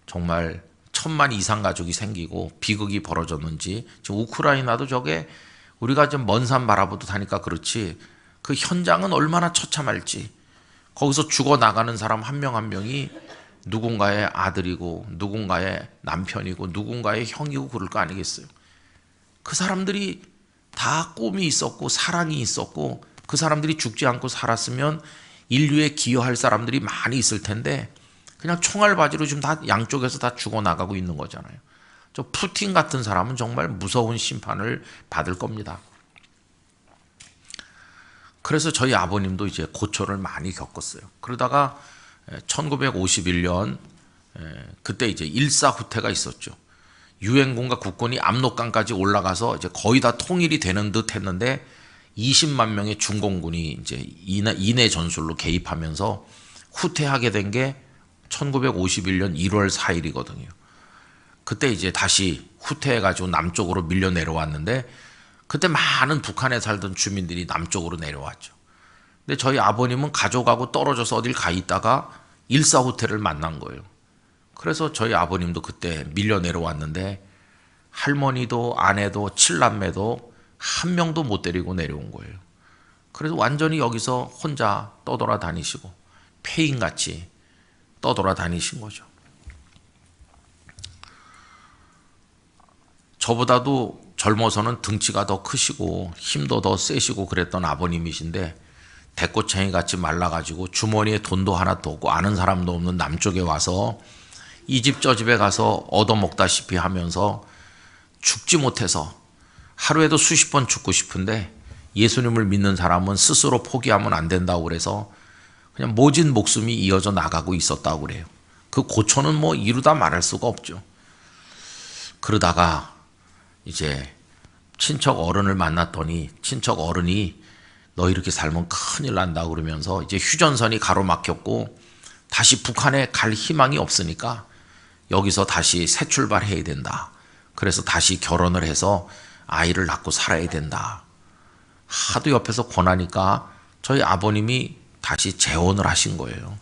정말 1000만 이상 가족이 생기고 비극이 벌어졌는지. 지금 우크라이나도 저게 우리가 좀 먼 산 바라보듯 하니까 그렇지 그 현장은 얼마나 처참할지. 거기서 죽어나가는 사람 한 명 한 명이 누군가의 아들이고 누군가의 남편이고 누군가의 형이고 그럴 거 아니겠어요. 그 사람들이 다 꿈이 있었고 사랑이 있었고, 그 사람들이 죽지 않고 살았으면 인류에 기여할 사람들이 많이 있을 텐데 그냥 총알바지로 지금 다 양쪽에서 다 죽어나가고 있는 거잖아요. 저 푸틴 같은 사람은 정말 무서운 심판을 받을 겁니다. 그래서 저희 아버님도 이제 고초를 많이 겪었어요. 그러다가 1951년 그때 이제 일사후퇴가 있었죠. 유엔군과 국군이 압록강까지 올라가서 이제 거의 다 통일이 되는 듯 했는데 20만 명의 중공군이 이제 인해 전술로 개입하면서 후퇴하게 된 게 1951년 1월 4일이거든요. 그때 이제 다시 후퇴해가지고 남쪽으로 밀려 내려왔는데 그때 많은 북한에 살던 주민들이 남쪽으로 내려왔죠. 근데 저희 아버님은 가족하고 떨어져서 어딜 가 있다가 일사후퇴를 만난 거예요. 그래서 저희 아버님도 그때 밀려 내려왔는데 할머니도 아내도 7남매도 한 명도 못 데리고 내려온 거예요. 그래서 완전히 여기서 혼자 떠돌아 다니시고 폐인같이 떠돌아 다니신 거죠. 저보다도 젊어서는 등치가 더 크시고 힘도 더 세시고 그랬던 아버님이신데 대꼬챙이 같이 말라가지고 주머니에 돈도 하나도 없고 아는 사람도 없는 남쪽에 와서 이 집 저 집에 가서 얻어먹다시피 하면서 죽지 못해서 하루에도 수십 번 죽고 싶은데 예수님을 믿는 사람은 스스로 포기하면 안 된다고 그래서 그냥 모진 목숨이 이어져 나가고 있었다고 그래요. 그 고초는 뭐 이루다 말할 수가 없죠. 그러다가 이제 친척 어른을 만났더니 친척 어른이 너 이렇게 살면 큰일 난다 그러면서 이제 휴전선이 가로막혔고 다시 북한에 갈 희망이 없으니까 여기서 다시 새 출발해야 된다. 그래서 다시 결혼을 해서 아이를 낳고 살아야 된다. 하도 옆에서 권하니까 저희 아버님이 다시 재혼을 하신 거예요.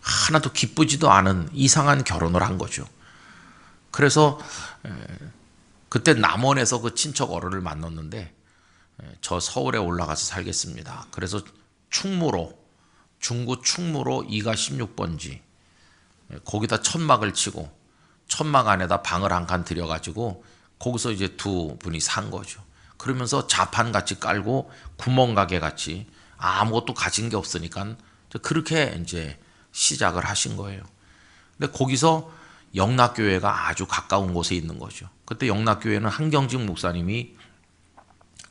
하나도 기쁘지도 않은 이상한 결혼을 한 거죠. 그래서 그때 남원에서 그 친척 어른을 만났는데 저 서울에 올라가서 살겠습니다. 그래서 충무로, 중구 충무로 2가 16번지 거기다 천막을 치고 천막 안에다 방을 한 칸 들여가지고 거기서 이제 두 분이 산 거죠. 그러면서 자판 같이 깔고 구멍가게 같이 아무것도 가진 게 없으니까 그렇게 이제 시작을 하신 거예요. 근데 거기서 영락교회가 아주 가까운 곳에 있는 거죠. 그때 영락교회는 한경직 목사님이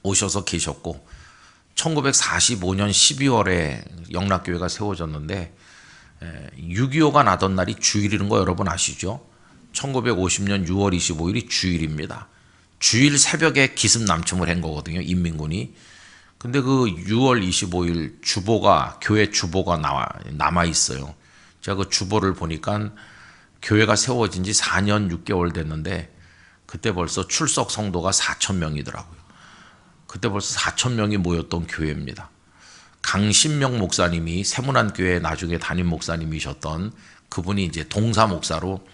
오셔서 계셨고 1945년 12월에 영락교회가 세워졌는데 6.25가 나던 날이 주일이라는 거 여러분 아시죠? 1950년 6월 25일이 주일입니다. 주일 새벽에 기습 남침을 한 거거든요. 인민군이. 근데 그 6월 25일 주보가 교회 주보가 남아 있어요. 제가 그 주보를 보니까 교회가 세워진 지 4년 6개월 됐는데 그때 벌써 출석 성도가 4,000명이더라고요. 그때 벌써 4,000명이 모였던 교회입니다. 강신명 목사님이 세문안교회 나중에 담임 목사님이셨던 그분이 이제 동사 목사로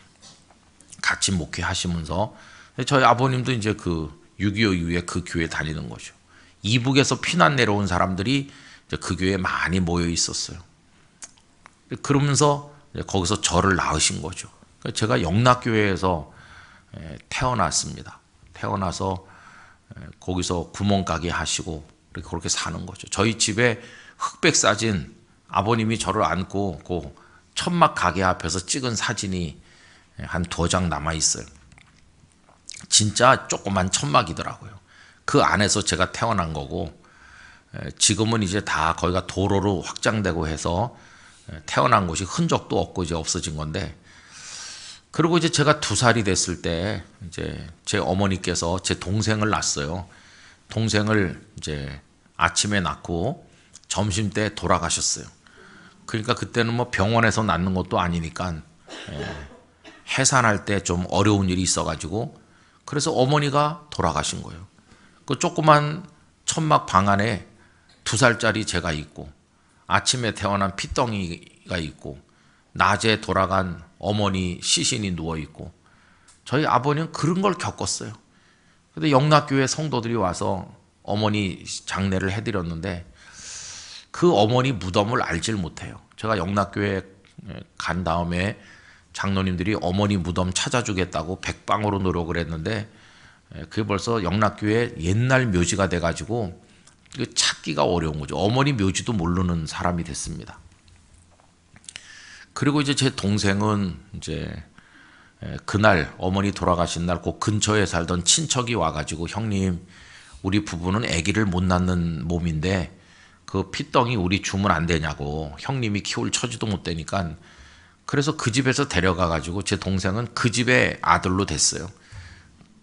같이 목회하시면서 저희 아버님도 이제 그 6.25 이후에 그 교회 다니는 거죠. 이북에서 피난 내려온 사람들이 그 교회에 많이 모여 있었어요. 그러면서 거기서 저를 낳으신 거죠. 제가 영락교회에서 태어났습니다. 태어나서 거기서 구멍가게 하시고 그렇게 사는 거죠. 저희 집에 흑백 사진 아버님이 저를 안고 그 천막 가게 앞에서 찍은 사진이 한 2장 남아 있어요. 진짜 조그만 천막이더라고요. 그 안에서 제가 태어난 거고 지금은 이제 다 거기가 도로로 확장되고 해서 태어난 곳이 흔적도 없고 이제 없어진 건데 그리고 이제 제가 2살이 됐을 때 이제 제 어머니께서 제 동생을 낳았어요. 동생을 이제 아침에 낳고 점심 때 돌아가셨어요. 그러니까 그때는 뭐 병원에서 낳는 것도 아니니까 해산할 때 좀 어려운 일이 있어가지고 그래서 어머니가 돌아가신 거예요. 그 조그만 천막 방 안에 2살짜리 제가 있고 아침에 태어난 피덩이가 있고 낮에 돌아간 어머니 시신이 누워 있고 저희 아버님은 그런 걸 겪었어요. 근데 영락교회 성도들이 와서 어머니 장례를 해드렸는데 그 어머니 무덤을 알질 못해요. 제가 영락교회 간 다음에 장로님들이 어머니 무덤 찾아주겠다고 백방으로 노력을 했는데 그게 벌써 영락교회 옛날 묘지가 돼가지고 찾기가 어려운 거죠. 어머니 묘지도 모르는 사람이 됐습니다. 그리고 이제 제 동생은 이제 그날 어머니 돌아가신 날 그 근처에 살던 친척이 와가지고 형님 우리 부부는 아기를 못 낳는 몸인데 그 피덩이 우리 주면 안 되냐고 형님이 키울 처지도 못 되니까 그래서 그 집에서 데려가가지고 제 동생은 그 집의 아들로 됐어요.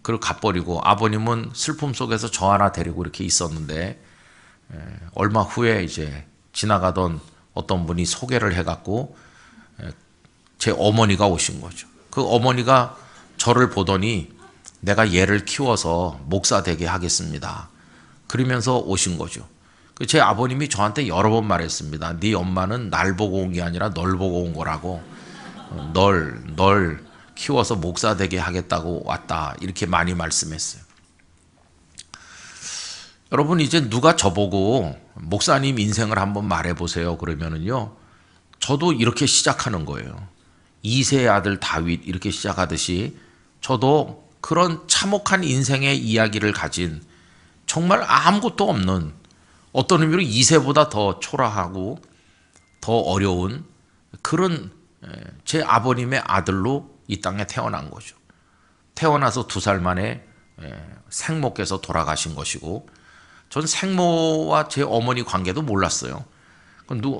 그리고 가버리고 아버님은 슬픔 속에서 저 하나 데리고 이렇게 있었는데 얼마 후에 이제 지나가던 어떤 분이 소개를 해갖고 제 어머니가 오신 거죠. 그 어머니가 저를 보더니 내가 얘를 키워서 목사 되게 하겠습니다. 그러면서 오신 거죠. 제 아버님이 저한테 여러 번 말했습니다. 네 엄마는 날 보고 온 게 아니라 널 보고 온 거라고. 널 키워서 목사 되게 하겠다고 왔다. 이렇게 많이 말씀했어요. 여러분 이제 누가 저보고 목사님 인생을 한번 말해보세요. 그러면은요. 저도 이렇게 시작하는 거예요. 2세의 아들 다윗 이렇게 시작하듯이 저도 그런 참혹한 인생의 이야기를 가진 정말 아무것도 없는 어떤 의미로 2세보다 더 초라하고 더 어려운 그런 제 아버님의 아들로 이 땅에 태어난 거죠. 태어나서 2살 만에 생모께서 돌아가신 것이고 전 생모와 제 어머니 관계도 몰랐어요.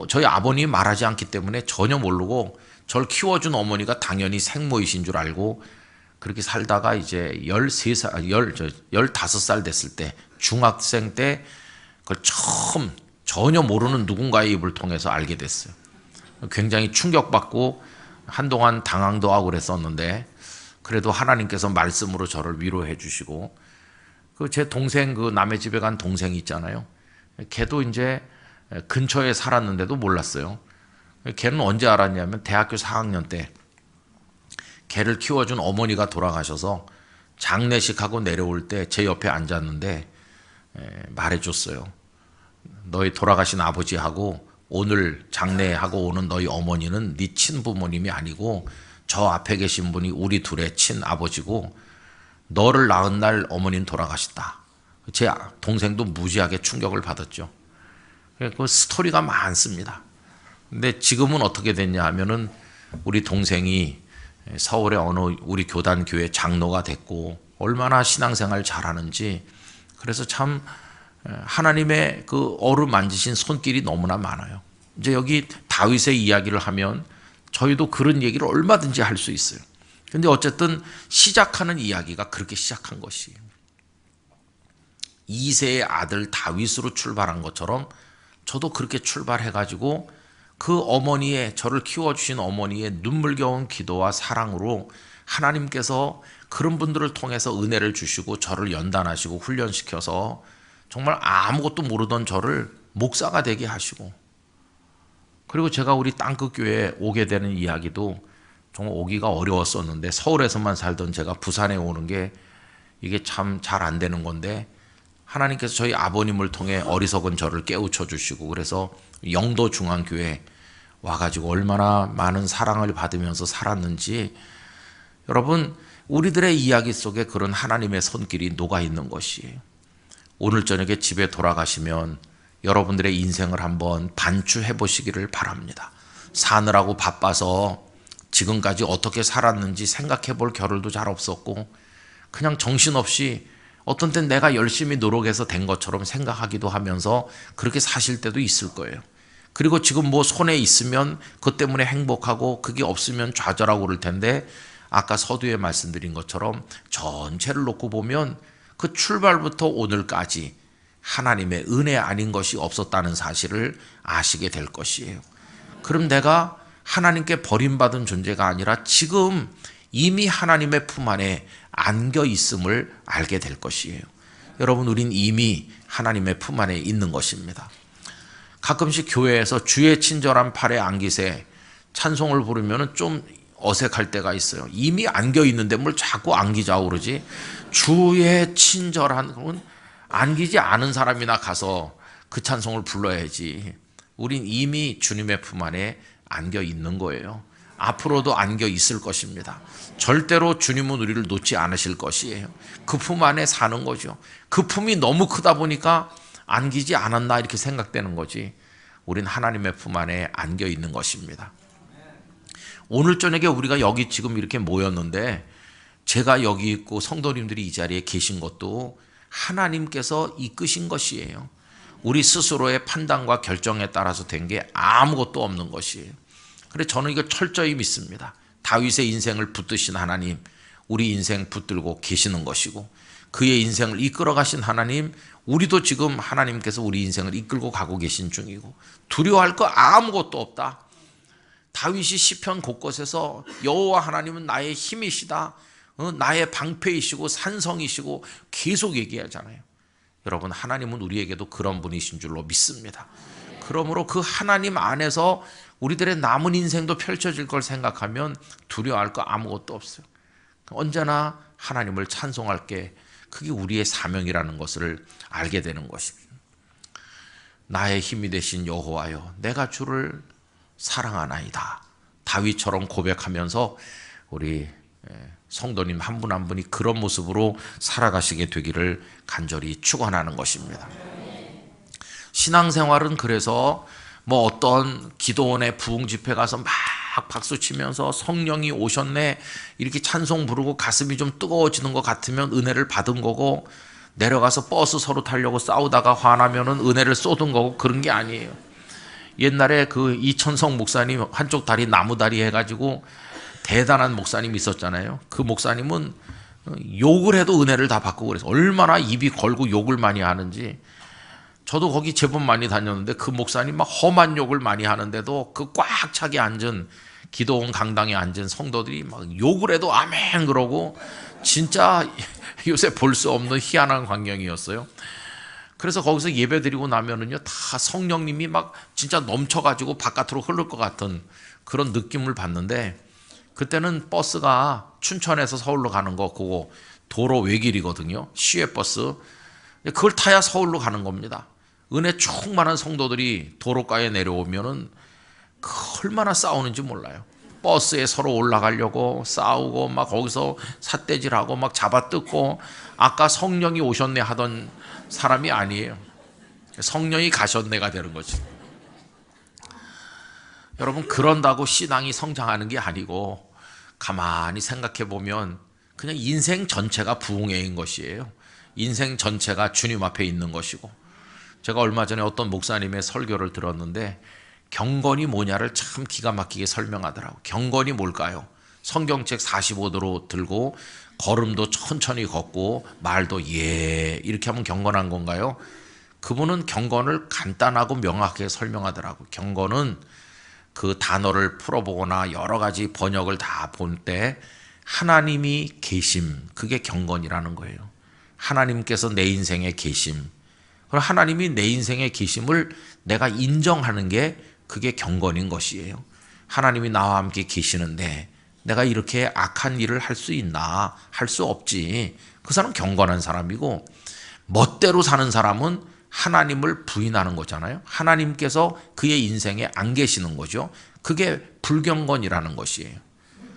저희 아버님이 말하지 않기 때문에 전혀 모르고 저를 키워준 어머니가 당연히 생모이신 줄 알고 그렇게 살다가 이제 15살 됐을 때 중학생 때 그걸 처음 전혀 모르는 누군가의 입을 통해서 알게 됐어요. 굉장히 충격받고 한동안 당황도 하고 그랬었는데 그래도 하나님께서 말씀으로 저를 위로해 주시고 그 제 동생 그 남의 집에 간 동생이 있잖아요. 걔도 이제 근처에 살았는데도 몰랐어요. 걔는 언제 알았냐면 대학교 4학년 때 걔를 키워준 어머니가 돌아가셔서 장례식하고 내려올 때 제 옆에 앉았는데 말해줬어요. 너희 돌아가신 아버지하고 오늘 장례하고 오는 너희 어머니는 네 친부모님이 아니고 저 앞에 계신 분이 우리 둘의 친아버지고 너를 낳은 날 어머니는 돌아가셨다. 제 동생도 무지하게 충격을 받았죠. 그 스토리가 많습니다. 근데 지금은 어떻게 됐냐 하면은 우리 동생이 서울의 어느 우리 교단 교회 장로가 됐고 얼마나 신앙생활 잘하는지 그래서 참 하나님의 그 어루만지신 손길이 너무나 많아요. 이제 여기 다윗의 이야기를 하면 저희도 그런 얘기를 얼마든지 할 수 있어요. 근데 어쨌든 시작하는 이야기가 그렇게 시작한 것이에요. 이새의 아들 다윗으로 출발한 것처럼 저도 그렇게 출발해가지고 그 어머니의 저를 키워주신 어머니의 눈물겨운 기도와 사랑으로 하나님께서 그런 분들을 통해서 은혜를 주시고 저를 연단하시고 훈련시켜서 정말 아무것도 모르던 저를 목사가 되게 하시고 그리고 제가 우리 땅끝 교회에 오게 되는 이야기도 정말 오기가 어려웠었는데 서울에서만 살던 제가 부산에 오는 게 이게 참 잘 안 되는 건데 하나님께서 저희 아버님을 통해 어리석은 저를 깨우쳐 주시고 그래서 영도 중앙교회 와가지고 얼마나 많은 사랑을 받으면서 살았는지 여러분 우리들의 이야기 속에 그런 하나님의 손길이 녹아 있는 것이에요. 오늘 저녁에 집에 돌아가시면 여러분들의 인생을 한번 반추해 보시기를 바랍니다. 사느라고 바빠서 지금까지 어떻게 살았는지 생각해 볼 겨를도 잘 없었고 그냥 정신없이 어떤 땐 내가 열심히 노력해서 된 것처럼 생각하기도 하면서 그렇게 사실 때도 있을 거예요. 그리고 지금 뭐 손에 있으면 그것 때문에 행복하고 그게 없으면 좌절하고 그럴 텐데 아까 서두에 말씀드린 것처럼 전체를 놓고 보면 그 출발부터 오늘까지 하나님의 은혜 아닌 것이 없었다는 사실을 아시게 될 것이에요. 그럼 내가 하나님께 버림받은 존재가 아니라 지금 이미 하나님의 품 안에 안겨 있음을 알게 될 것이에요. 여러분 우린 이미 하나님의 품 안에 있는 것입니다. 가끔씩 교회에서 주의 친절한 팔에 안기세 찬송을 부르면 좀 어색할 때가 있어요. 이미 안겨 있는데 뭘 자꾸 안기자고 그러지. 주의 친절한 그건 안기지 않은 사람이나 가서 그 찬송을 불러야지. 우린 이미 주님의 품 안에 안겨 있는 거예요. 앞으로도 안겨 있을 것입니다. 절대로 주님은 우리를 놓지 않으실 것이에요. 그 품 안에 사는 거죠. 그 품이 너무 크다 보니까 안기지 않았나 이렇게 생각되는 거지. 우린 하나님의 품 안에 안겨 있는 것입니다. 오늘 저녁에 우리가 여기 지금 이렇게 모였는데 제가 여기 있고 성도님들이 이 자리에 계신 것도 하나님께서 이끄신 것이에요. 우리 스스로의 판단과 결정에 따라서 된 게 아무것도 없는 것이에요. 그래서 저는 이거 철저히 믿습니다. 다윗의 인생을 붙드신 하나님, 우리 인생 붙들고 계시는 것이고 그의 인생을 이끌어 가신 하나님, 우리도 지금 하나님께서 우리 인생을 이끌고 가고 계신 중이고 두려워할 거 아무것도 없다. 다윗이 시편 곳곳에서 여호와 하나님은 나의 힘이시다. 나의 방패이시고 산성이시고 계속 얘기하잖아요. 여러분 하나님은 우리에게도 그런 분이신 줄로 믿습니다. 그러므로 그 하나님 안에서 우리들의 남은 인생도 펼쳐질 걸 생각하면 두려워할 거 아무것도 없어요. 언제나 하나님을 찬송할 게 그게 우리의 사명이라는 것을 알게 되는 것입니다. 나의 힘이 되신 여호와여 내가 주를 사랑하나이다. 다윗처럼 고백하면서 우리 성도님 한 분 한 분이 그런 모습으로 살아가시게 되기를 간절히 축원하는 것입니다. 신앙생활은 그래서 뭐 어떤 기도원의 부흥 집회 가서 막 박수 치면서 성령이 오셨네 이렇게 찬송 부르고 가슴이 좀 뜨거워지는 것 같으면 은혜를 받은 거고 내려가서 버스 서로 타려고 싸우다가 화나면은 은혜를 쏟은 거고 그런 게 아니에요. 옛날에 그 이천성 목사님 한쪽 다리 나무 다리 해가지고 대단한 목사님이 있었잖아요. 그 목사님은 욕을 해도 은혜를 다 받고 그래서 얼마나 입이 걸고 욕을 많이 하는지 저도 거기 제법 많이 다녔는데 그 목사님 막 험한 욕을 많이 하는데도 그 꽉 차게 앉은 기도원 강당에 앉은 성도들이 막 욕을 해도 아멘 그러고 진짜 요새 볼 수 없는 희한한 광경이었어요. 그래서 거기서 예배 드리고 나면은요, 다 성령님이 막 진짜 넘쳐가지고 바깥으로 흐를 것 같은 그런 느낌을 받는데, 그때는 버스가 춘천에서 서울로 가는 거, 그거 도로 외길이거든요. 시외버스. 그걸 타야 서울로 가는 겁니다. 은혜 충만한 성도들이 도로가에 내려오면은 얼마나 싸우는지 몰라요. 버스에 서로 올라가려고 싸우고 막 거기서 삿대질하고 막 잡아뜯고, 아까 성령이 오셨네 하던 사람이 아니에요. 성령이 가셨네가 되는 거지. 여러분, 그런다고 신앙이 성장하는 게 아니고, 가만히 생각해 보면 그냥 인생 전체가 부흥회인 것이에요. 인생 전체가 주님 앞에 있는 것이고, 제가 얼마 전에 어떤 목사님의 설교를 들었는데 경건이 뭐냐를 참 기가 막히게 설명하더라고요. 경건이 뭘까요? 성경책 45도로 들고 걸음도 천천히 걷고 말도 예 이렇게 하면 경건한 건가요? 그분은 경건을 간단하고 명확하게 설명하더라고요. 경건은 그 단어를 풀어보거나 여러 가지 번역을 다 볼 때 하나님이 계심, 그게 경건이라는 거예요. 하나님께서 내 인생에 계심, 그럼 하나님이 내 인생에 계심을 내가 인정하는 게 그게 경건인 것이에요. 하나님이 나와 함께 계시는데 내가 이렇게 악한 일을 할 수 있나? 할 수 없지. 그 사람은 경건한 사람이고, 멋대로 사는 사람은 하나님을 부인하는 거잖아요. 하나님께서 그의 인생에 안 계시는 거죠. 그게 불경건이라는 것이에요.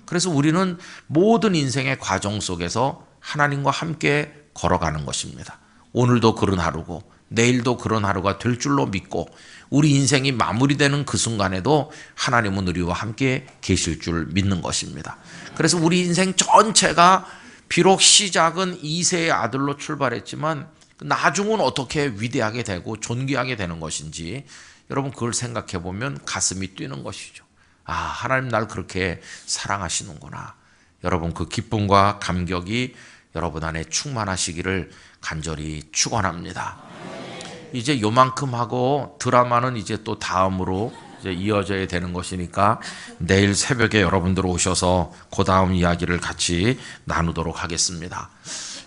그래서 우리는 모든 인생의 과정 속에서 하나님과 함께 걸어가는 것입니다. 오늘도 그런 하루고 내일도 그런 하루가 될 줄로 믿고, 우리 인생이 마무리되는 그 순간에도 하나님은 우리와 함께 계실 줄 믿는 것입니다. 그래서 우리 인생 전체가 비록 시작은 이세의 아들로 출발했지만 나중은 어떻게 위대하게 되고 존귀하게 되는 것인지, 여러분 그걸 생각해 보면 가슴이 뛰는 것이죠. 아, 하나님 날 그렇게 사랑하시는구나. 여러분 그 기쁨과 감격이 여러분 안에 충만하시기를 간절히 축원합니다. 이제 요만큼 하고 드라마는 이제 또 다음으로 이제 이어져야 되는 것이니까 내일 새벽에 여러분들 오셔서 그 다음 이야기를 같이 나누도록 하겠습니다.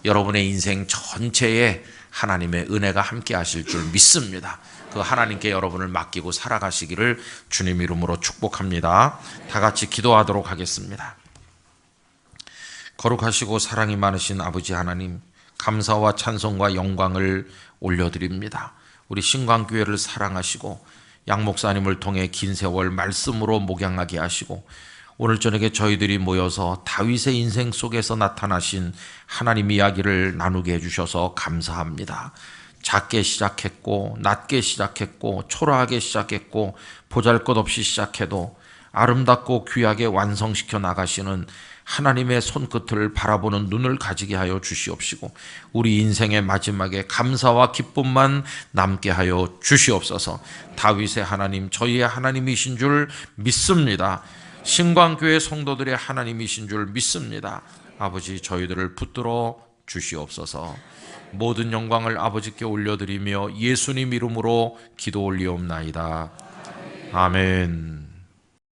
여러분의 인생 전체에 하나님의 은혜가 함께 하실 줄 믿습니다. 그 하나님께 여러분을 맡기고 살아가시기를 주님 이름으로 축복합니다. 다 같이 기도하도록 하겠습니다. 거룩하시고 사랑이 많으신 아버지 하나님, 감사와 찬송과 영광을 올려드립니다. 우리 신광교회를 사랑하시고 양 목사님을 통해 긴 세월 말씀으로 목양하게 하시고, 오늘 저녁에 저희들이 모여서 다윗의 인생 속에서 나타나신 하나님 이야기를 나누게 해주셔서 감사합니다. 작게 시작했고 낮게 시작했고 초라하게 시작했고 보잘것없이 시작해도 아름답고 귀하게 완성시켜 나가시는 하나님의 손끝을 바라보는 눈을 가지게 하여 주시옵시고, 우리 인생의 마지막에 감사와 기쁨만 남게 하여 주시옵소서. 다윗의 하나님, 저희의 하나님이신 줄 믿습니다. 신광교회 성도들의 하나님이신 줄 믿습니다. 아버지, 저희들을 붙들어 주시옵소서. 모든 영광을 아버지께 올려드리며 예수님 이름으로 기도 올리옵나이다. 아멘.